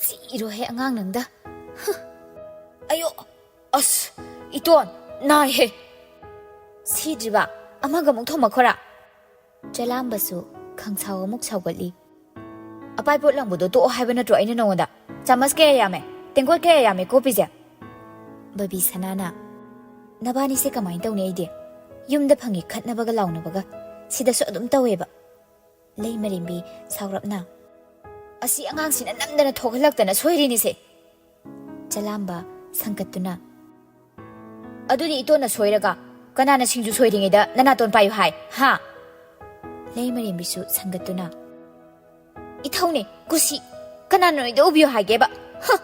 ꯁꯤꯔꯣꯍꯦ ꯑꯉꯥꯡ ꯅꯪꯗ! ꯑꯌꯣ! ꯑꯁ! ꯏꯇꯣꯟ! ꯅꯥꯏꯍꯦ! ꯁꯤꯗ꯭ꯔꯤꯕ ꯑꯃꯒ ꯑꯃꯨꯛ ꯊꯣꯝꯃꯛꯈꯣꯔꯥ? ꯆꯂꯥꯝꯕꯁꯨ ꯈꯪꯁꯥꯎ ꯑꯃꯨꯛ ꯁꯥꯎꯒꯠꯂꯤ꯫ ꯑꯄꯥꯏꯄꯣꯠ ꯂꯪꯕꯗꯣ ꯇꯣꯛꯑꯣ ꯍꯥꯏꯕ ꯅꯠꯇ꯭ꯔꯣ ꯑꯩꯅ ꯅꯉꯣꯟꯗ? ꯆꯥꯃꯁ ꯀꯌꯥ ꯌꯥꯝꯃꯦ? ꯇꯦꯡꯀꯣꯠ ꯀꯌꯥ ꯌꯥꯝꯃꯦ ꯀꯣꯞꯄꯤꯁꯦ? ꯕꯕꯤꯁꯥꯅꯥꯅ ꯅꯕꯥꯅꯤꯁꯦ ꯀꯃꯥꯏꯅ ꯇꯧꯅꯤ ꯑꯩꯗꯤ? ꯌꯨꯝꯗ ꯐꯪꯉꯤ ꯈꯠꯅꯕꯒ ꯂꯥꯎꯅꯕꯒ ꯁꯤꯗꯁꯨ ꯑꯗꯨꯝ ꯇꯧꯋꯦꯕ꯫ ꯂꯩꯃꯔꯦꯝꯕꯤ ꯁꯥꯎꯔꯞꯅ, ꯑꯁꯤ ꯑꯉꯥꯡꯁꯤꯅ ꯅꯝꯗꯅ ꯊꯣꯛꯍꯜꯂꯛꯇꯅ ꯁꯣꯏꯔꯤꯅꯤꯁꯦ꯫ ꯆꯂꯥꯝꯕ ꯁꯪꯀꯠꯇꯨꯅ, ꯑꯗꯨꯗꯤ ꯏꯇꯣꯟꯅ ꯁꯣꯏꯔꯒ ꯀꯅꯥꯅ ꯁꯤꯡꯖꯨ ꯁꯣꯏꯔꯤꯉꯩꯗ ꯅꯅꯥꯇꯣꯟ ꯄꯥꯏꯌꯨ ꯍꯥꯏ, ꯍꯥ? ꯂꯩꯃꯔꯦꯝꯕꯤꯁꯨ ꯁꯪꯒꯠꯇꯨꯅ, ꯏꯊꯧꯅꯦ, ꯀꯨꯁꯤ! ꯀꯅꯥꯅ ꯅꯣꯏꯗ ꯎꯕꯤꯌꯨ ꯍꯥꯏꯒꯦꯕ? ꯍ!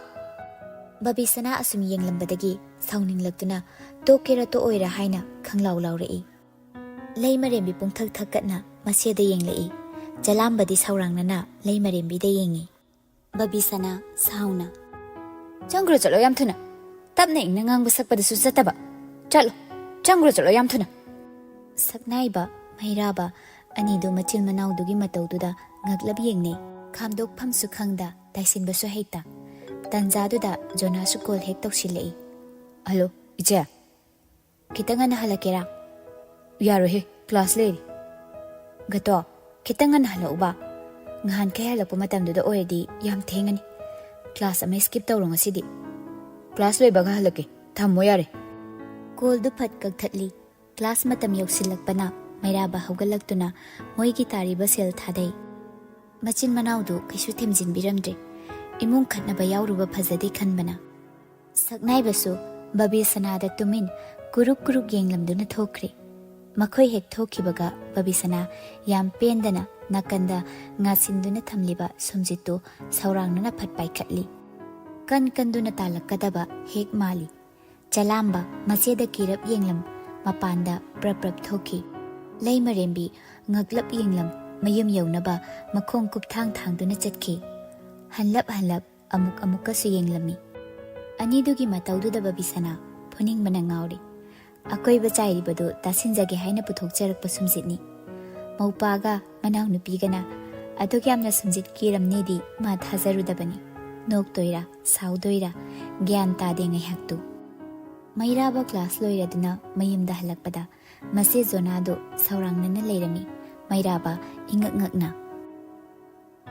ꯕꯕꯤꯁꯥꯅꯥ ꯑꯁꯨꯝ ꯌꯦꯡꯂꯝꯕꯗꯒꯤ ꯁꯥꯎꯅꯤꯡꯂꯛꯇꯨꯅ ꯇꯣꯛꯀꯦꯔꯥ ꯇꯣꯛꯑꯣꯏꯔꯥ ꯍꯥꯏꯅ ꯈꯪꯂꯥꯎ ꯂꯥꯎꯔꯛꯏ꯫ ꯂꯩꯃꯔꯦꯝꯕꯤ ꯄꯨꯡꯊꯛ ꯊꯛꯀꯠꯅ ꯃꯁꯦꯗ ꯌꯦꯡꯂꯛꯏ꯫ ꯆꯂꯥꯝꯕꯗꯤ ꯁꯥꯎꯔꯥꯡꯅꯅ ꯂꯩꯃꯔꯦꯝꯕꯤꯗ ꯌꯦꯡꯉꯤ꯫ ꯕꯕꯤꯁꯥꯅꯥ ꯁꯥꯎꯅ, ꯆꯪꯈ꯭ꯔꯣ ꯆꯠꯂꯣ ꯌꯥꯝ ꯊꯨꯅ! ꯇꯞꯅ ꯏꯪꯅ ꯉꯥꯡꯕ ꯁꯛꯄꯗꯁꯨ ꯆꯠꯇꯕ! ꯆꯠꯂꯣ! ꯆꯪꯈ꯭ꯔꯣ ꯆꯠꯂꯣ ꯌꯥꯝ ꯊꯨꯅ! ꯁꯛꯅꯥꯏꯕ ꯃꯩꯔꯥꯕ ꯑꯅꯤꯗꯨ ꯃꯆꯤꯜ ꯃꯅꯥꯎꯗꯨꯒꯤ ꯃꯇꯧꯗꯨꯗ ꯉꯛꯂꯞ ꯌꯦꯡꯅꯩ꯫ ꯈꯥꯝꯗꯣꯛꯐꯝꯁꯨ ꯈꯪꯗ, ꯇꯥꯏꯁꯤꯟꯕꯁꯨ ꯍꯩꯇ꯫ ꯇꯟꯖꯥꯗꯨꯗ ꯖꯣꯅꯥꯁꯨ ꯀꯣꯜ ꯍꯦꯛ ꯇꯧꯁꯤꯜꯂꯛꯏ꯫ ꯍꯜꯂꯣ, ꯏꯆꯦ꯫ ꯈꯤꯇꯪ ꯉꯟꯅ ꯍꯜꯂꯛꯀꯦꯔꯥ? ꯌꯥꯔꯣꯏꯍꯦ, ꯀ꯭ꯂꯥꯁ ꯂꯩꯔꯤ꯫ ꯒꯇꯣ, ꯈꯤꯇꯪ ꯉꯟꯅ ꯍꯜꯂꯛꯎꯕ꯫ ꯉꯍꯥꯟꯈꯩ ꯍꯜꯂꯛꯄ ꯃꯇꯝꯗꯨꯗ ꯑꯣꯏꯔꯗꯤ ꯌꯥꯝ ꯊꯦꯡꯉꯅꯤ꯫ ꯀ꯭ꯂꯥꯁ ꯑꯃ ꯁ꯭ꯀꯤꯞ ꯇꯧꯔꯣ ꯉꯁꯤꯗꯤ꯫ ꯀ꯭ꯂꯥꯁ ꯂꯣꯏꯕꯒ ꯍꯜꯂꯛꯀꯦ, ꯊꯝꯃꯣ ꯌꯥꯔꯦ꯫ ꯀꯣꯜꯗꯨ ꯐꯠ ꯀꯛꯊꯠꯂꯤ꯫ ꯀ꯭ꯂꯥꯁ ꯃꯇꯝ ꯌꯧꯁꯤꯜꯂꯛꯄꯅ ꯃꯩꯔꯥꯕ ꯍꯧꯒꯠꯂꯛꯇꯨꯅ ꯃꯣꯏꯒꯤ ꯇꯥꯔꯤꯕ ꯁꯦꯜ ꯊꯥꯗꯩ꯫ ꯃꯆꯤꯟ ꯃꯅꯥꯎꯗꯨ ꯀꯩꯁꯨ ꯊꯦꯝꯖꯤꯟꯕꯤꯔꯝꯗ꯭ꯔꯦ꯫ ꯏꯃꯨꯡ ꯈꯠꯅꯕ ꯌꯥꯎꯔꯨꯕ ꯐꯖꯗꯦ ꯈꯟꯕꯅ꯫ ꯁꯛꯅꯥꯏꯕꯁꯨ ꯕꯕꯤꯁꯥꯅꯥꯗ ꯇꯨꯃꯤꯟ ꯀꯨꯔꯨꯛ ꯀꯨꯔꯨꯛ ꯌꯦꯡꯂꯝꯗꯨꯅ ꯊꯣꯛꯈ꯭ꯔꯦ꯫ ꯃꯈꯣꯏ ꯍꯦꯛ ꯊꯣꯛꯈꯤꯕꯒ ꯕꯕꯤꯁꯥꯅꯥ ꯌꯥꯝ ꯄꯦꯟꯗꯅ ꯅꯥꯀꯟꯗ ꯉꯥꯁꯤꯟꯗꯨꯅ ꯊꯝꯂꯤꯕ ꯁꯨꯝꯖꯤꯠꯇꯨ ꯁꯥꯎꯔꯥꯡꯅꯅ ꯐꯠ ꯄꯥꯏꯈꯠꯂꯤ꯫ ꯀꯟ ꯀꯟꯗꯨꯅ ꯇꯥꯜꯂꯛꯀꯗꯕ ꯍꯦꯛ ꯃꯥꯜꯂꯤ꯫ ꯆꯂꯥꯝꯕ ꯃꯆꯦꯗ ꯀꯤꯔꯞ ꯌꯦꯡꯂꯝ ꯃꯄꯥꯟꯗ ꯄ꯭ꯔꯞ ꯄ꯭ꯔꯞ ꯊꯣꯛꯈꯤ꯫ ꯂꯩꯃꯔꯦꯝꯕꯤ ꯉꯛꯂꯞ ꯌꯦꯡꯂꯝ ꯃꯌꯨꯝ ꯌꯧꯅꯕ ꯃꯈꯣꯡ ꯀꯨꯞꯊꯥꯡ ꯊꯥꯡꯗꯨꯅ ꯆꯠꯈꯤ꯫ ꯍꯟꯂꯞ ꯍꯟꯂꯞ ꯑꯃꯨꯛ ꯑꯃꯨꯛꯀꯁꯨ ꯌꯦꯡꯂꯝꯃꯤ꯫ ꯑꯅꯤꯗꯨꯒꯤ ꯃꯇꯧꯗꯨꯗ ꯕꯕꯤꯁꯥꯅꯥ ꯐꯨꯅꯤꯡꯕꯅ ꯉꯥꯎꯔꯤ꯫ ꯑꯀꯣꯏꯕ ꯆꯥꯏꯔꯤꯕꯗꯨ ꯇꯥꯁꯤꯟꯖꯒꯦ ꯍꯥꯏꯅ ꯄꯨꯊꯣꯛꯆꯔꯛꯄ ꯁꯨꯝꯖꯤꯠꯅꯤ꯫ ꯃꯧꯄꯥꯒ ꯃꯅꯥꯎꯅꯨꯄꯤꯒꯅ ꯑꯗꯨꯛ ꯌꯥꯝꯅ ꯁꯨꯝꯖꯤꯠ ꯀꯤꯔꯝꯅꯤꯗꯤ ꯃꯥ ꯊꯥꯖꯔꯨꯗꯕꯅꯤ꯫ ꯅꯣꯛꯇꯣꯏꯔꯥ ꯁꯥꯎꯗꯣꯏꯔꯥ ꯒ꯭ꯌꯥꯟ ꯇꯥꯗꯦ ꯉꯥꯏꯍꯥꯛꯇꯨ꯫ ꯃꯩꯔꯥꯕ ꯀ꯭ꯂꯥꯁ ꯂꯣꯏꯔꯗꯨꯅ ꯃꯌꯨꯝꯗ ꯍꯜꯂꯛꯄꯗ ꯃꯆꯦ ꯖꯣꯅꯥꯗꯨ ꯁꯥꯎꯔꯥꯡꯅꯅ ꯂꯩꯔꯝꯃꯤ꯫ ꯃꯩꯔꯥꯕ ꯏꯉꯛ ꯉꯛꯅ,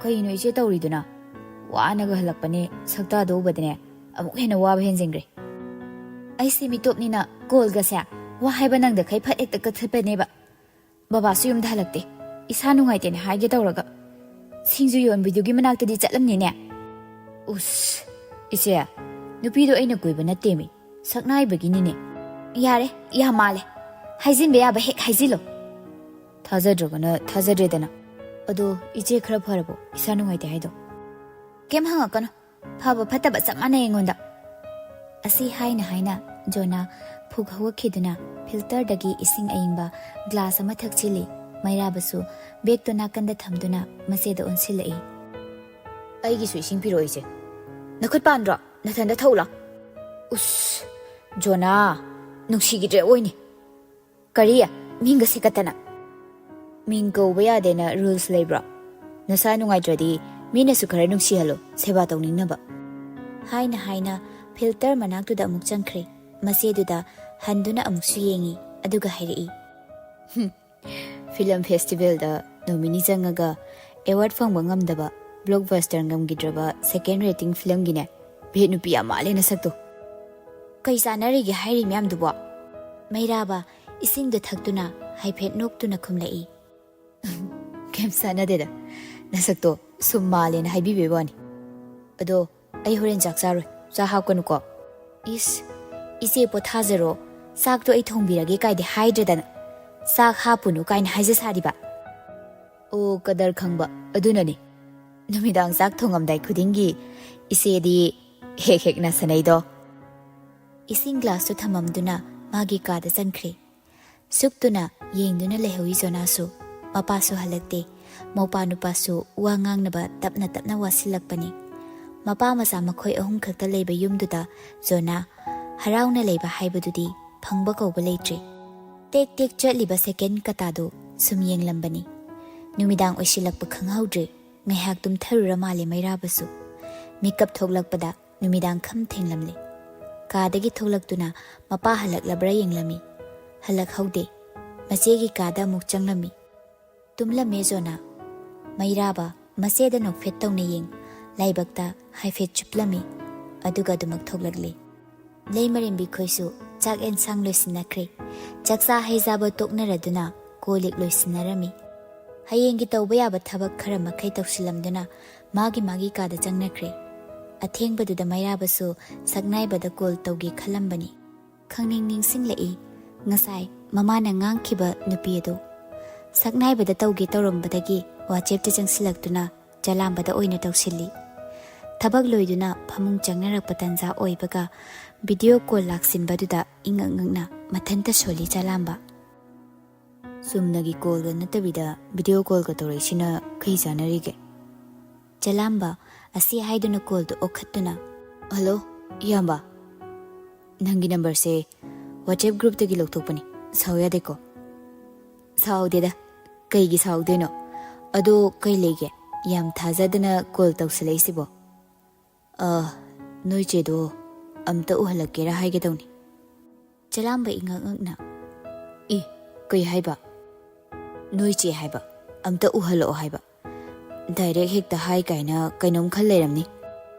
ꯀꯩꯅꯣ ꯏꯆꯦ ꯇꯧꯔꯤꯗꯨꯅ? ꯋꯥꯅꯒ ꯍꯜꯂꯛꯄꯅꯦ, ꯁꯛꯇꯥꯗꯣ ꯎꯕꯗꯅꯦ ꯑꯃꯨꯛ ꯍꯦꯟꯅ ꯋꯥꯕ ꯍꯦꯟꯖꯤꯟꯈ꯭ꯔꯦ꯫ ꯑꯩꯁꯦ ꯃꯤꯇꯣꯞꯅꯤꯅ ꯀꯣꯜꯒꯁꯦ ꯋꯥ ꯍꯥꯏꯕ ꯅꯪꯗꯈꯩ ꯐꯠ ꯍꯦꯛꯇ ꯀꯛꯊꯠꯄꯅꯦꯕ꯫ ꯕꯕꯥꯁꯨ ꯌꯨꯝꯗ ꯍꯜꯂꯛꯇꯦ, ꯏꯁꯥ ꯅꯨꯡꯉꯥꯏꯇꯦꯅ ꯍꯥꯏꯒꯦ ꯇꯧꯔꯒ ꯁꯤꯡꯖꯨ ꯌꯣꯟꯕꯤꯗꯨꯒꯤ ꯃꯅꯥꯛꯇꯗꯤ ꯆꯠꯂꯝꯅꯤꯅꯦ꯫ ꯎꯁ! ꯏꯆꯦ, ꯅꯨꯄꯤꯗꯣ ꯑꯩꯅ ꯀꯣꯏꯕ ꯅꯠꯇꯦꯃꯤ, ꯁꯛꯅꯥꯏꯕꯒꯤꯅꯤꯅꯦ꯫ ꯌꯥꯔꯦ, ꯌꯥꯝ ꯃꯥꯜꯂꯦ꯫ ꯍꯥꯏꯖꯤꯟꯕ ꯌꯥꯕ ꯍꯦꯛ ꯍꯥꯏꯖꯤꯜꯂꯣ꯫ ꯊꯥꯖꯗ꯭ꯔꯒꯅ ꯊꯥꯖꯗ꯭ꯔꯦꯗꯅ꯫ ꯑꯗꯣ ꯏꯆꯦ ꯈꯔ ꯐꯔꯕꯣ, ꯏꯁꯥ ꯅꯨꯡꯉꯥꯏꯇꯦ ꯍꯥꯏꯗꯣ? ꯀꯩꯝ ꯍꯪꯉꯛꯀꯅꯨ, ꯐꯕ ꯐꯠꯇꯕ ꯆꯞ ꯃꯥꯟꯅꯩ ꯑꯩꯉꯣꯟꯗ꯫ ꯑꯁꯤ ꯍꯥꯏꯅ ꯍꯥꯏꯅ ꯖꯣꯅꯥ ꯐꯨꯛ ꯍꯧꯒꯠꯈꯤꯗꯨꯅ ꯐꯤꯜꯇꯔꯗꯒꯤ ꯏꯁꯤꯡ ꯑꯏꯪꯕ ꯒ꯭ꯂꯥꯁ ꯑꯃ ꯊꯛꯆꯤꯜꯂꯤ꯫ ꯃꯩꯔꯥꯕꯁꯨ ꯕꯦꯛꯇꯨ ꯅꯥꯀꯟꯗ ꯊꯝꯗꯨꯅ ꯃꯆꯦꯗ ꯑꯣꯟꯁꯤꯜꯂꯛꯏ꯫ ꯑꯩꯒꯤꯁꯨ ꯏꯁꯤꯡ ꯄꯤꯔꯛꯑꯣ ꯏꯆꯦ꯫ ꯅꯈꯨꯠ ꯄꯥꯟꯗ꯭ꯔꯣ? ꯅꯊꯟꯗ ꯊꯧꯂꯥ? ꯎꯁ! ꯖꯣꯅꯥ, ꯅꯨꯡꯁꯤꯒꯤꯗ꯭ꯔꯦ ꯑꯣꯏꯅꯤ꯫ ꯀꯔꯤ? ꯃꯤꯡꯒ ꯁꯤꯀꯠꯇꯅ! ꯃꯤꯡ ꯀꯧꯕ ꯌꯥꯗꯦꯅ ꯔꯨꯜꯁ ꯂꯩꯕ꯭ꯔꯣ? ꯅꯁꯥ ꯅꯨꯡꯉꯥꯏꯇ꯭ꯔꯗꯤ ꯃꯤꯅꯁꯨ ꯈꯔ ꯅꯨꯡꯁꯤꯍꯜꯂꯣ, ꯁꯦꯕꯥ ꯇꯧꯅꯤꯡꯅꯕ꯫ ꯍꯥꯏꯅ ꯍꯥꯏꯅ ꯐꯤꯜꯇꯔ ꯃꯅꯥꯛꯇꯨꯗ ꯑꯃꯨꯛ ꯆꯪꯈ꯭ꯔꯦ꯫ ꯃꯆꯦꯗꯨꯗ ꯍꯟꯗꯨꯅ ꯑꯃꯨꯛꯁꯨ ꯌꯦꯡꯉꯤ, ꯑꯗꯨꯒ ꯍꯥꯏꯔꯛꯏ꯫ ꯐꯤꯂꯝ ꯐꯦꯁꯇꯤꯚꯦꯜꯗ ꯅꯣꯃꯤꯅꯤ ꯆꯪꯉꯒ ꯑꯦꯋꯥꯔꯗ ꯐꯪꯕ ꯉꯝꯗꯕ ꯕ꯭ꯂꯣꯛꯕꯁꯇꯔ ꯉꯝꯈꯤꯗ꯭ꯔꯕ ꯁꯦꯀꯦꯟ ꯔꯦꯇꯤꯡ ꯐꯤꯂꯝꯒꯤꯅꯦ ꯚꯦꯠ ꯅꯨꯄꯤ ꯌꯥꯝ ꯃꯥꯜꯂꯦ ꯅꯁꯛꯇꯣ꯫ ꯀꯩ ꯆꯥꯟꯅꯔꯤꯒꯦ ꯍꯥꯏꯔꯤ ꯃꯌꯥꯝꯗꯨꯕꯣ? ꯃꯩꯔꯥꯕ ꯏꯁꯤꯡꯗꯨ ꯊꯛꯇꯨꯅ ꯍꯥꯏꯐꯦꯠ ꯅꯣꯛꯇꯨꯅ ꯈꯨꯝꯂꯛꯏ꯫ ꯀꯩꯝ ꯁꯥꯟꯅꯗꯦꯗ ꯅꯁꯛꯇꯣ ꯁꯨꯝ ꯃꯥꯜꯂꯦꯅ ꯍꯥꯏꯕꯤꯕꯩ ꯋꯥꯅꯤ꯫ ꯑꯗꯣ ꯑꯩ ꯍꯣꯔꯦꯟ ꯆꯥꯛ ꯆꯥꯔꯣꯏ, ꯆꯥꯛ ꯍꯥꯞꯀꯅꯨꯀꯣ꯫ ꯏꯁ, ꯏꯆꯦ ꯄꯣꯊꯥꯖꯔꯣ, ꯆꯥꯛꯇꯣ ꯑꯩ ꯊꯣꯡꯕꯤꯔꯒꯦ ꯀꯥꯏꯗꯤ ꯍꯥꯏꯗ꯭ꯔꯗꯅ ꯆꯥꯛ ꯍꯥꯞꯄꯨꯅꯨ ꯀꯥꯏꯅ ꯍꯥꯏꯖ ꯁꯥꯔꯤꯕ꯫ ꯑꯣ ꯀꯗꯔ ꯈꯪꯕ ꯑꯗꯨꯅꯅꯤ ꯅꯨꯃꯤꯗꯥꯡ ꯆꯥꯛ ꯊꯣꯡꯉꯝꯗꯥꯏ ꯈꯨꯗꯤꯡꯒꯤ ꯏꯆꯦꯗꯤ ꯍꯦꯛ ꯍꯦꯛ ꯅꯁꯟꯅꯩꯗꯣ꯫ ꯏꯁꯤꯡ ꯒ꯭ꯂꯥꯁꯇꯨ ꯊꯝꯃꯝꯗꯨꯅ ꯃꯥꯒꯤ ꯀꯥꯗ ꯆꯪꯈ꯭ꯔꯦ꯫ ꯁꯨꯛꯇꯨꯅ ꯌꯦꯡꯗꯨꯅ ꯂꯩꯍꯧꯏ ꯖꯣꯅꯥꯁꯨ꯫ ꯃꯄꯥꯁꯨ ꯍꯜꯂꯛꯇꯦ, ꯃꯧꯄꯥ ꯅꯨꯄꯥꯁꯨ ꯋꯥ ꯉꯥꯡꯅꯕ ꯇꯞꯅ ꯇꯞꯅ ꯋꯥꯁꯤꯜꯂꯛꯄꯅꯤ꯫ ꯃꯄꯥ ꯃꯆꯥ ꯃꯈꯣꯏ ꯑꯍꯨꯝ ꯈꯛꯇ ꯂꯩꯕ ꯌꯨꯝꯗꯨꯗ ꯖꯣꯅꯥ ꯍꯔꯥꯎꯅ ꯂꯩꯕ ꯍꯥꯏꯕꯗꯨꯗꯤ ꯐꯪꯕ ꯀꯧꯕ ꯂꯩꯇ꯭ꯔꯦ꯫ ꯇꯦꯛ ꯇꯦꯛ ꯆꯠꯂꯤꯕ ꯁꯦꯀꯦꯟ ꯀꯇꯥꯗꯨ ꯁꯨꯝ ꯌꯦꯡꯂꯝꯕꯅꯤ꯫ ꯅꯨꯃꯤꯗꯥꯡ ꯑꯣꯏꯁꯤꯜꯂꯛꯄ ꯈꯪꯍꯧꯗ꯭ꯔꯦ꯫ ꯉꯥꯏꯍꯥꯛ ꯇꯨꯝꯊꯔꯨꯔ ꯃꯥꯜꯂꯦ ꯃꯩꯔꯥꯕꯁꯨ꯫ ꯃꯤꯀꯞ ꯊꯣꯛꯂꯛꯄꯗ ꯅꯨꯃꯤꯗꯥꯡ ꯈꯝ ꯊꯦꯡꯂꯝꯂꯦ꯫ ꯀꯥꯗꯒꯤ ꯊꯣꯛꯂꯛꯇꯨꯅ ꯃꯄꯥ ꯍꯜꯂꯛꯂꯕ꯭ꯔꯥ ꯌꯦꯡꯂꯝꯃꯤ꯫ ꯍꯜꯂꯛꯍꯧꯗꯦ꯫ ꯃꯆꯦꯒꯤ ꯀꯥꯗ ꯑꯃꯨꯛ ꯆꯪꯂꯝꯃꯤ꯫ ꯇꯨꯝꯂꯝꯃꯦ ꯖꯣꯅꯥ꯫ ꯃꯩꯔꯥꯕ ꯃꯆꯦꯗ ꯅꯣꯛꯐꯦꯠ ꯇꯧꯅ ꯌꯦꯡ ꯂꯥꯏꯕꯛꯇ ꯍꯥꯏꯐꯦꯠ ꯆꯨꯞꯂꯝꯃꯤ꯫ ꯑꯗꯨꯒ ꯑꯗꯨꯃꯛ ꯊꯣꯛꯂꯛꯂꯦ꯫ ꯂꯩꯃꯔꯦꯝꯕꯤ ꯈꯣꯏꯁꯨ ꯆꯥꯛ ꯑꯦꯟꯁꯥꯡ ꯂꯣꯏꯁꯤꯟꯅꯈ꯭ꯔꯦ꯫ ꯆꯥꯛꯆꯥ ꯍꯩꯖꯥꯕ ꯇꯣꯛꯅꯔꯗꯨꯅ ꯀꯣꯜ ꯂꯤꯛ ꯂꯣꯏꯁꯤꯟꯅꯔꯝꯃꯤ꯫ ꯍꯌꯦꯡꯒꯤ ꯇꯧꯕ ꯌꯥꯕ ꯊꯕꯛ ꯈꯔ ꯃꯈꯩ ꯇꯧꯁꯤꯜꯂꯝꯗꯨꯅ ꯃꯥꯒꯤ ꯃꯥꯒꯤ ꯀꯥꯗ ꯆꯪꯅꯈ꯭ꯔꯦ꯫ ꯑꯊꯦꯡꯕꯗꯨꯗ ꯃꯩꯔꯥꯕꯁꯨ ꯁꯛꯅꯥꯏꯕꯗ ꯀꯣꯜ ꯇꯧꯒꯦ ꯈꯜꯂꯝꯕꯅꯤ꯫ ꯈꯪꯅꯤꯡ ꯅꯤꯡꯁꯤꯡꯂꯛꯏ ꯉꯁꯥꯏ ꯃꯃꯥꯅ ꯉꯥꯡꯈꯤꯕ ꯅꯨꯄꯤ ꯑꯗꯨ꯫ ꯁꯛꯅꯥꯏꯕꯗ ꯇꯧꯒꯦ ꯇꯧꯔꯝꯕꯗꯒꯤ ꯋꯥꯆꯦꯞꯇ ꯆꯪꯁꯤꯜꯂꯛꯇꯨꯅ ꯖꯂꯥꯝꯕꯗ ꯑꯣꯏꯅ ꯇꯧꯁꯤꯜꯂꯤ꯫ ꯊꯕꯛ ꯂꯣꯏꯗꯨꯅ ꯐꯃꯨꯡ ꯆꯪꯅꯔꯛꯄ ꯇꯟꯖꯥ ꯑꯣꯏꯕꯒ ꯚꯤꯗꯤꯑꯣ ꯀꯣꯜ ꯂꯥꯛꯁꯤꯟꯕꯗꯨꯗ ꯏꯉꯛ ꯉꯛꯅ ꯃꯊꯟꯇ ꯁꯣꯜꯂꯤ ꯖꯂꯥꯝꯕ꯫ ꯆꯨꯝꯅꯒꯤ ꯀꯣꯜꯒ ꯅꯠꯇꯕꯤꯗ ꯚꯤꯗꯤꯑꯣ ꯀꯣꯜꯒ ꯇꯧꯔꯛꯏꯁꯤꯅ ꯀꯩ ꯆꯥꯟꯅꯔꯤꯒꯦ? ꯖꯂꯥꯝꯕ ꯑꯁꯤ ꯍꯥꯏꯗꯨꯅ ꯀꯣꯜꯗꯨ ꯑꯣꯛꯈꯠꯇꯨꯅ, ꯍꯜꯂꯣ ꯏꯌꯥꯝꯕ, ꯅꯪꯒꯤ ꯅꯝꯕꯔꯁꯦ ꯋꯥꯆꯦꯞ ꯒ꯭ꯔꯨꯞꯇꯒꯤ ꯂꯧꯊꯣꯛꯄꯅꯤ, ꯁꯥꯎ ꯌꯥꯗꯦꯀꯣ? ꯁꯥꯎꯗꯦꯗ, ꯀꯩꯒꯤ ꯁꯥꯎꯗꯣꯏꯅꯣ? ꯑꯗꯣ ꯀꯩ ꯂꯩꯒꯦ ꯌꯥꯝ ꯊꯥꯖꯗꯅ ꯀꯣꯜ ꯇꯧꯁꯤꯜꯂꯛꯏꯁꯤꯕꯣ? ꯅꯣꯏ ꯆꯦꯗꯣ ꯑꯝꯇ ꯎꯍꯜꯂꯛꯀꯦꯔꯥ ꯍꯥꯏꯒꯦ ꯇꯧꯅꯤ꯫ ꯖꯂꯥꯝꯕ ꯏꯉꯛ ꯉꯛꯅ, ꯏ ꯀꯩ ꯍꯥꯏꯕ? ꯅꯣꯏ ꯆꯦ ꯍꯥꯏꯕ, ꯑꯝꯇ ꯎꯍꯜꯂꯛꯑꯣ ꯍꯥꯏꯕ? ꯗꯥꯏꯔꯦꯛ ꯍꯦꯛꯇ ꯍꯥꯏ ꯀꯥꯏꯅ ꯀꯩꯅꯣꯝ ꯈꯜ ꯂꯩꯔꯝꯅꯤ꯫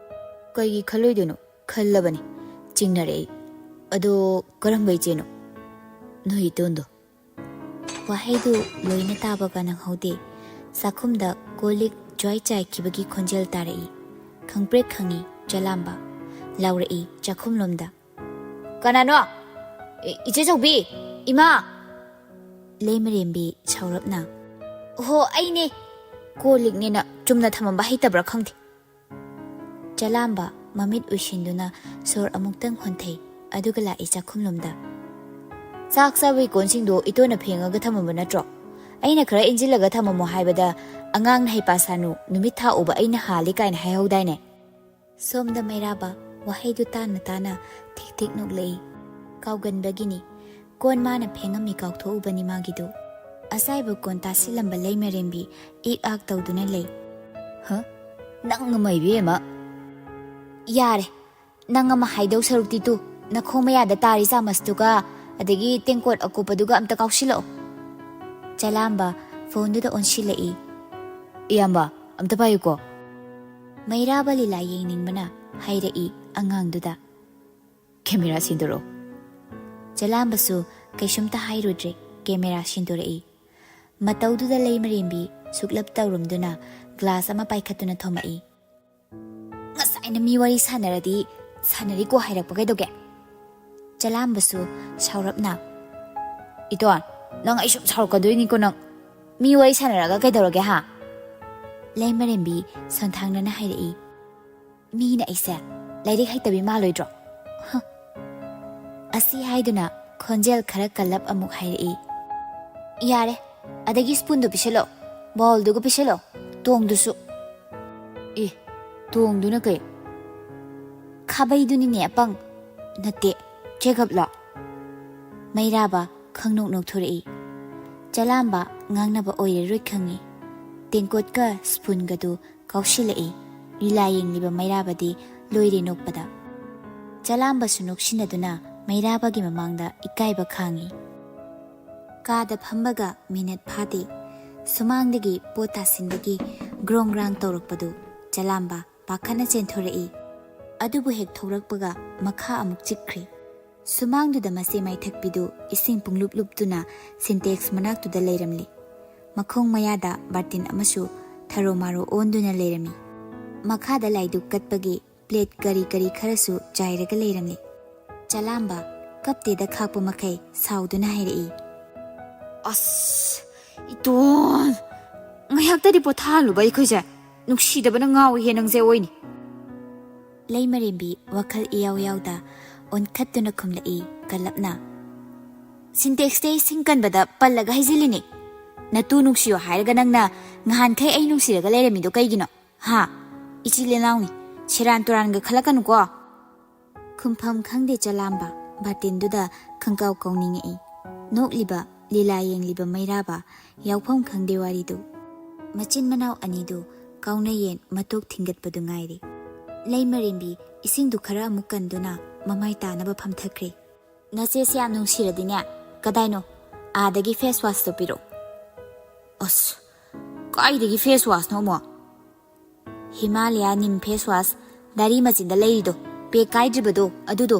ꯀꯩꯒꯤ ꯈꯜꯂꯣꯏꯗꯣꯏꯅꯣ? ꯈꯜꯂꯕꯅꯤ, ꯆꯤꯡꯅꯔꯛꯏ꯫ ꯑꯗꯣ ꯀꯔꯝꯕ ꯏꯆꯦꯅꯣ? ꯅꯣꯏ ꯏꯇꯣꯟꯗꯣ꯫ ꯋꯥꯍꯩꯗꯨ ꯂꯣꯏꯅ ꯇꯥꯕꯒ ꯅꯪꯍꯧꯗꯦ꯫ ꯆꯥꯛꯈꯨꯝꯗ ꯀꯣꯜꯂꯤꯛ ꯖ꯭ꯋꯥꯏ ꯆꯥꯏꯈꯤꯕꯒꯤ ꯈꯣꯟꯖꯦꯜ ꯇꯥꯔꯛꯏ꯫ ꯈꯪꯄ꯭ꯔꯦꯛ ꯈꯪꯏ ꯖꯂꯥꯝꯕ꯫ ꯂꯥꯎꯔꯛꯏ ꯆꯥꯛꯈꯨꯝꯂꯣꯝꯗ, ꯀꯅꯥꯅꯣ? ꯏꯆꯦ ꯆꯧꯕꯤ, ꯏꯃꯥ! ꯂꯩꯃꯔꯦꯝꯕꯤ ꯁꯥꯎꯔꯞꯅ, ꯍꯣ ꯑꯩꯅꯦ, ꯀꯣꯜ ꯂꯤꯛꯅꯦꯅ ꯆꯨꯝꯅ ꯊꯝꯃꯝꯕ ꯍꯩꯇꯕ꯭ꯔꯥ ꯈꯪꯗꯦ꯫ ꯖꯂꯥꯝꯕ ꯃꯃꯤꯠ ꯎꯏꯁꯤꯟꯗꯨꯅ ꯁꯣꯔ ꯑꯃꯨꯛꯇꯪ ꯍꯣꯟꯊꯩ꯫ ꯑꯗꯨꯒ ꯂꯥꯛꯏ ꯆꯥꯛꯈꯨꯝꯂꯣꯝꯗ꯫ ꯆꯥꯛ ꯆꯥꯕꯒꯤ ꯀꯣꯟꯁꯤꯡꯗꯣ ꯏꯇꯣꯟꯅ ꯐꯦꯡꯉꯒ ꯊꯝꯃꯝꯕ ꯅꯠꯇ꯭ꯔꯣ? ꯑꯩꯅ ꯈꯔ ꯏꯟꯖꯤꯜꯂꯒ ꯊꯝꯃꯝꯃꯣ ꯍꯥꯏꯕꯗ ꯑꯉꯥꯡꯅ ꯍꯩꯄꯥ ꯁꯥꯅꯨ, ꯅꯨꯃꯤꯠ ꯊꯥ ꯎꯕ ꯑꯩꯅ ꯍꯥꯜꯂꯤ ꯀꯥꯏꯅ ꯍꯥꯏꯍꯧꯗꯥꯏꯅꯦ? ꯁꯣꯝꯗ ꯃꯩꯔꯥꯕ ꯋꯥꯍꯩꯗꯨ ꯇꯥꯅ ꯇꯥꯅ ꯊꯤꯛ ꯊꯤꯛ ꯅꯣꯛꯂꯛꯏ꯫ ꯀꯥꯎꯒꯟꯕꯒꯤꯅꯤ꯫ ꯀꯣꯟ ꯃꯥꯅ ꯐꯦꯡꯉꯝꯃꯤ ꯀꯥꯎꯊꯣꯛꯎꯕꯅꯤ ꯃꯥꯒꯤꯗꯨ꯫ ꯑꯆꯥꯏꯕ ꯀꯣꯟ ꯇꯥꯁꯤꯜꯂꯝꯕ ꯂꯩꯃꯔꯦꯝꯕꯤ ꯏꯛ ꯑꯥꯛ ꯇꯧꯗꯨꯅ ꯂꯩ꯫ ꯅꯪ ꯑꯃ ꯏꯕꯦꯝꯃ! ꯌꯥꯔꯦ, ꯅꯪ ꯑꯃ ꯍꯥꯏꯗꯧ ꯁꯔꯨꯛꯇꯤ ꯇꯨ ꯅꯈꯣꯡ ꯃꯌꯥꯗ ꯇꯥꯔꯤ ꯆꯥꯃꯁꯇꯨꯒ ꯑꯗꯒꯤ ꯇꯦꯡꯀꯣꯠ ꯑꯀꯨꯞꯄꯗꯨꯒ ꯑꯝꯇ ꯀꯥꯎꯁꯤꯜꯂꯛꯑꯣ꯫ ꯖꯂꯥꯝꯕ ꯐꯣꯟꯗꯨꯗ ꯑꯣꯟꯁꯤꯜꯂꯛꯏ꯫ ꯏꯌꯥꯝꯕ ꯑꯝꯇ ꯄꯥꯏꯌꯨꯀꯣ꯫ ꯃꯩꯔꯥꯕ ꯂꯤꯂꯥ ꯌꯦꯡꯅꯤꯡꯕꯅ ꯍꯥꯏꯔꯛꯏ ꯑꯉꯥꯡꯗꯨꯗ꯫ ꯀꯦꯃꯦꯔꯥ ꯁꯤꯟꯗꯣꯔꯛꯑꯣ꯫ ꯖꯂꯥꯝꯕꯁꯨ ꯀꯩꯁꯨꯝꯇ ꯍꯥꯏꯔꯨꯗ꯭ꯔꯦ꯫ ꯀꯦꯃꯦꯔꯥ ꯁꯤꯟꯗꯣꯔꯛꯏ꯫ ꯃꯇꯧꯗꯨꯗ ꯂꯩꯃꯔꯦꯝꯕꯤ ꯁꯨꯛꯂꯞ ꯇꯧꯔꯨꯝꯗꯨꯅ ꯒ꯭ꯂꯥꯁ ꯑꯃ ꯄꯥꯏꯈꯠꯇꯨꯅ ꯊꯣꯝꯃꯛꯏ꯫ ꯉꯁꯥꯏꯅ ꯃꯤ ꯋꯥꯔꯤ ꯁꯥꯟꯅꯔꯗꯤ ꯁꯥꯟꯅꯔꯤꯀꯣ ꯍꯥꯏꯔꯛꯄ ꯀꯩꯗꯧꯒꯦ? ꯖꯂꯥꯝꯕꯁꯨ ꯁꯥꯎꯔꯞꯅ, ꯏꯇꯣꯟ, ꯅꯪ ꯑꯩ ꯁꯨꯝ ꯁꯥꯎꯔꯛꯀꯗꯣꯏꯅꯤꯀꯣ ꯅꯪ꯫ ꯃꯤ ꯋꯥꯔꯤ ꯁꯥꯟꯅꯔꯒ ꯀꯩꯗꯧꯔꯒꯦ ꯍꯥ? ꯂꯩꯃꯔꯦꯝꯕꯤ ꯁꯣꯟꯊꯥꯡꯅꯅ ꯍꯥꯏꯔꯛꯏ꯫ ꯃꯤꯅ ꯑꯩꯁꯦ ꯂꯥꯏꯔꯤꯛ ꯍꯩꯇꯕꯤ ꯃꯥꯜꯂꯣꯏꯗ꯭ꯔꯣ? ꯑꯁꯤ ꯍꯥꯏꯗꯨꯅ ꯈꯣꯟꯖꯦꯜ ꯈꯔ ꯀꯜꯂꯞ ꯑꯃꯨꯛ ꯍꯥꯏꯔꯛꯏ꯫ ꯌꯥꯔꯦ, ꯑꯗꯒꯤ ꯁ꯭ꯄꯨꯟꯗꯨ ꯄꯤꯁꯤꯜꯂꯣ, ꯕꯥꯎꯜꯗꯨꯒ ꯄꯤꯁꯤꯜꯂꯣ, ꯇꯣꯡꯗꯨꯁꯨ꯫ ꯇꯣꯡꯗꯨꯅ ꯀꯩ? ꯈꯥꯕꯩꯗꯨꯅꯤꯅꯦ ꯑꯄꯪ, ꯅꯠꯇꯦ ꯆꯦꯒꯞꯂꯣ꯫ ꯃꯩꯔꯥꯕ ꯈꯪꯅꯣꯛ ꯅꯣꯛꯊꯣꯔꯛꯏ꯫ ꯖꯂꯥꯝꯕ ꯉꯥꯡꯅꯕ ꯑꯣꯏꯔꯔꯣꯏ ꯈꯪꯏ꯫ ꯇꯦꯡꯀꯣꯠꯀ ꯁ꯭ꯄꯨꯟꯒꯗꯨ ꯀꯥꯎꯁꯤꯜꯂꯛꯏ꯫ ꯂꯤꯂꯥ ꯌꯦꯡꯂꯤꯕ ꯃꯩꯔꯥꯕꯗꯤ ꯂꯣꯏꯔꯦ ꯅꯣꯛꯄꯗ꯫ ꯖꯂꯥꯝꯕꯁꯨ ꯅꯣꯛꯁꯤꯟꯅꯗꯨꯅ ꯃꯩꯔꯥꯕꯒꯤ ꯃꯃꯥꯡꯗ ꯏꯀꯥꯏꯕ ꯈꯥꯡꯏ꯫ ꯀꯥꯗ ꯐꯝꯕꯒ ꯃꯤꯅꯠ ꯐꯥꯗꯦ꯫ ꯁꯨꯃꯥꯡꯗꯒꯤ ꯄꯣꯠ ꯇꯥꯁꯤꯟꯕꯒꯤ ꯒ꯭ꯔꯣꯡ ꯒ꯭ꯔꯥꯡ ꯇꯧꯔꯛꯄꯗꯨ ꯖꯂꯥꯝꯕ ꯄꯥꯈꯠꯅ ꯆꯦꯟꯊꯣꯔꯛꯏ꯫ ꯑꯗꯨꯕꯨ ꯍꯦꯛ ꯊꯣꯔꯛꯄꯒ ꯃꯈꯥ ꯑꯃꯨꯛ ꯆꯤꯛꯈ꯭ꯔꯦ꯫ ꯁꯨꯃꯥꯡꯗꯨꯗ ꯃꯁꯦ ꯃꯩꯊꯛꯄꯤꯗꯨ ꯏꯁꯤꯡ ꯄꯨꯡꯂꯨꯞ ꯂꯨꯞꯇꯨꯅ ꯁꯤꯟꯇꯦꯛꯁ ꯃꯅꯥꯛꯇꯨꯗ ꯂꯩꯔꯝꯂꯤ꯫ ꯃꯈꯣꯡ ꯃꯌꯥꯗ ꯕꯥꯔꯇꯤꯟ ꯑꯃꯁꯨ ꯊꯔꯣ ꯃꯥꯔꯣ ꯑꯣꯟꯗꯨꯅ ꯂꯩꯔꯝꯃꯤ꯫ ꯃꯈꯥꯗ ꯂꯥꯏꯗꯨꯛ ꯀꯠꯄꯒꯤ ꯄ꯭ꯂꯦꯠ ꯀꯔꯤ ꯀꯔꯤ ꯈꯔꯁꯨ ꯆꯥꯏꯔꯒ ꯂꯩꯔꯝꯂꯤ꯫ ꯆꯂꯥꯝꯕ ꯀꯞꯇꯦꯗ ꯈꯥꯛꯄ ꯃꯈꯩ ꯁꯥꯎꯗꯨꯅ ꯍꯥꯏꯔꯛꯏ, ꯑꯁ ꯏꯇꯣꯟ, ꯉꯥꯏꯍꯥꯛꯇꯗꯤ ꯄꯣꯊꯥꯍꯜꯂꯨꯕ ꯑꯩꯈꯣꯏꯁꯦ, ꯅꯨꯡꯁꯤꯗꯕꯅ ꯉꯥꯎꯏꯍꯦ ꯅꯪꯁꯦ ꯑꯣꯏꯅꯤ꯫ ꯂꯩꯃꯔꯦꯝꯕꯤ ꯋꯥꯈꯜ ꯏꯌꯥꯎ ꯌꯥꯎꯗ ꯑꯣꯟꯈꯠꯇꯨꯅ ꯈꯨꯝꯂꯛꯏ ꯀꯜꯂꯞꯅ, ꯁꯤꯟꯇꯦꯛꯁꯇ ꯏꯁꯤꯡ ꯀꯟꯕꯗ ꯄꯜꯂꯒ ꯍꯩꯖꯤꯜꯂꯤꯅꯤ꯫ ꯅꯇꯨ ꯅꯨꯡꯁꯤꯌꯣ ꯍꯥꯏꯔꯒ ꯅꯪꯅ ꯉꯍꯥꯟꯈꯩ ꯑꯩ ꯅꯨꯡꯁꯤꯔꯒ ꯂꯩꯔꯝꯃꯤꯗꯣ ꯀꯩꯒꯤꯅꯣ? ꯍꯥ? ꯏꯆꯤꯜ ꯏꯅꯥꯎꯅꯤ, ꯁꯦꯔꯥꯟ ꯇꯨꯔꯥꯟꯒ ꯈꯜꯂꯛꯀꯅꯨꯀꯣ꯫ ꯈꯨꯝꯐꯝ ꯈꯪꯗꯦ ꯆꯂꯥꯝꯕ ꯕꯥꯔꯇꯤꯟꯗꯨꯗ ꯈꯪꯀꯥꯎ ꯀꯥꯎꯅꯤꯡꯉꯛꯏ꯫ ꯅꯣꯛꯂꯤꯕ, ꯂꯤꯂꯥ ꯌꯦꯡꯂꯤꯕ ꯃꯩꯔꯥꯕ ꯌꯥꯎꯐꯝ ꯈꯪꯗꯦ ꯋꯥꯔꯤꯗꯨ꯫ ꯃꯆꯤꯟ ꯃꯅꯥꯎ ꯑꯅꯤꯗꯨ ꯀꯥꯎꯅꯌꯦꯟ ꯃꯇꯣꯛ ꯊꯤꯡꯒꯠꯄꯗꯨ ꯉꯥꯏꯔꯤ꯫ ꯂꯩꯃꯔꯦꯝꯕꯤ ꯏꯁꯤꯡꯗꯨ ꯈꯔ ꯑꯃꯨꯛ ꯀꯟꯗꯨꯅ ꯃꯃꯥꯏ ꯇꯥꯅꯕ ꯐꯝꯊꯈ꯭ꯔꯦ꯫ ꯅꯆꯦꯁꯦ ꯌꯥꯝ ꯅꯨꯡꯁꯤꯔꯗꯤꯅꯦ, ꯀꯗꯥꯏꯅꯣ ꯑꯥꯗꯒꯤ ꯐꯦꯁ ꯋꯥꯁꯇꯣ ꯄꯤꯔꯛꯑꯣ꯫ ꯑꯁ, ꯀꯥꯏꯗꯒꯤ ꯐꯦꯁ ꯋꯥꯁꯅꯣ ꯑꯃꯨꯛ? ꯍꯤꯃꯥꯂꯌꯥ ꯅꯤꯝ ꯐꯦꯁ ꯋꯥꯁ, ꯗꯥꯔꯤ ꯃꯆꯤꯟꯗ ꯂꯩꯔꯤꯗꯣ, ꯄꯦꯛ ꯀꯥꯏꯗ꯭ꯔꯤꯕꯗꯣ ꯑꯗꯨꯗꯣ꯫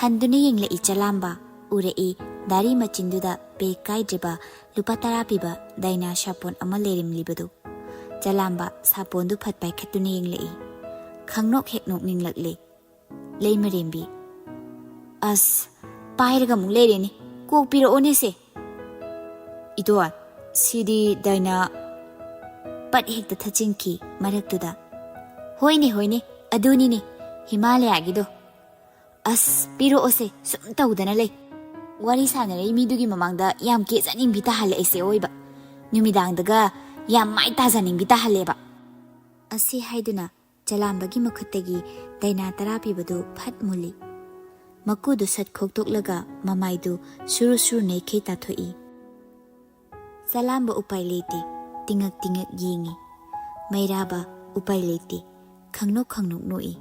ꯍꯟꯗꯨꯅ ꯌꯦꯡꯂꯛꯏ ꯆꯂꯥꯝꯕ, ꯎꯔꯛꯏ ꯗꯥꯔꯤ ꯃꯆꯤꯟꯗꯨꯗ ꯄꯦꯛ ꯀꯥꯏꯗ꯭ꯔꯤꯕ ꯂꯨꯄꯥ 10 ꯄꯤꯕ ꯗꯥꯏꯅꯥ ꯁꯥꯄꯣꯟ ꯑꯃ ꯂꯩꯔꯝꯂꯤꯕꯗꯨ꯫ ꯆꯂꯥꯝꯕ ꯁꯥꯄꯣꯟꯗꯨ ꯐꯠ ꯄꯥꯏꯈꯠꯇꯨꯅ ꯌꯦꯡꯂꯛꯏ꯫ ꯈꯪꯅꯣꯛ ꯍꯦꯛ ꯅꯣꯛꯅꯤꯡꯂꯛꯂꯦ꯫ ꯂꯩꯃꯔꯦꯝꯕꯤ, ꯑꯁ, ꯄꯥꯏꯔꯒ ꯑꯃꯨꯛ ꯂꯩꯔꯦꯅꯦ, ꯀꯣꯛ ꯄꯤꯔꯛꯑꯣꯅꯦꯁꯦ꯫ ꯏꯇꯣꯟ, ꯁꯤꯗꯤ ꯗꯥꯏꯅꯥ꯫ ꯄꯠ ꯍꯦꯛꯇ ꯊꯠꯆꯤꯟꯈꯤ ꯃꯔꯛꯇꯨꯗ꯫ ꯍꯣꯏꯅꯦ ꯍꯣꯏꯅꯦ, ꯑꯗꯨꯅꯤꯅꯦ, ꯍꯤꯃꯥꯂꯌꯥꯒꯤꯗꯣ꯫ ꯑꯁ, ꯄꯤꯔꯛꯑꯣꯁꯦ, ꯁꯨꯝ ꯇꯧꯗꯅ ꯂꯩ꯫ ꯋꯥꯔꯤ ꯁꯥꯟꯅꯔꯛꯏ ꯃꯤꯗꯨꯒꯤ ꯃꯃꯥꯡꯗ ꯌꯥꯝ ꯀꯦꯖꯅꯤꯡꯕꯤ ꯇꯥꯍꯜꯂꯛꯏꯁꯦ ꯑꯣꯏꯕ, ꯅꯨꯃꯤꯗꯥꯡꯗꯒ ꯌꯥꯝ ꯃꯥꯏ ꯇꯥꯖꯅꯤꯡꯕꯤ ꯇꯥꯍꯜꯂꯦꯕ꯫ ꯑꯁꯤ ꯍꯥꯏꯗꯨꯅ ꯆꯂꯥꯝꯕꯒꯤ ꯃꯈꯨꯠꯇꯒꯤ ꯗꯥꯏꯅꯥ 10 ꯄꯤꯕꯗꯨ ꯐꯠ ꯃꯨꯜꯂꯤ꯫ ꯃꯀꯨꯗꯨ ꯁꯠ ꯈꯣꯛꯇꯣꯛꯂꯒ ꯃꯃꯥꯏꯗꯨ ꯁꯨꯔꯨ ꯁꯨꯔꯨ ꯅꯩꯈꯩ ꯇꯥꯊꯣꯛꯏ꯫ ꯆꯂꯥꯝꯕ ꯎꯄꯥꯏ ꯂꯩꯇꯦ, ꯇꯤꯡꯉꯛ ꯇꯤꯡꯉꯛ ꯌꯦꯡꯉꯤ꯫ ꯃꯩꯔꯥꯕ ꯎꯄꯥꯏ ꯂꯩꯇꯦ, ꯈꯪꯅꯣꯛ ꯈꯪꯅꯣꯛ ꯅꯣꯛꯏ꯫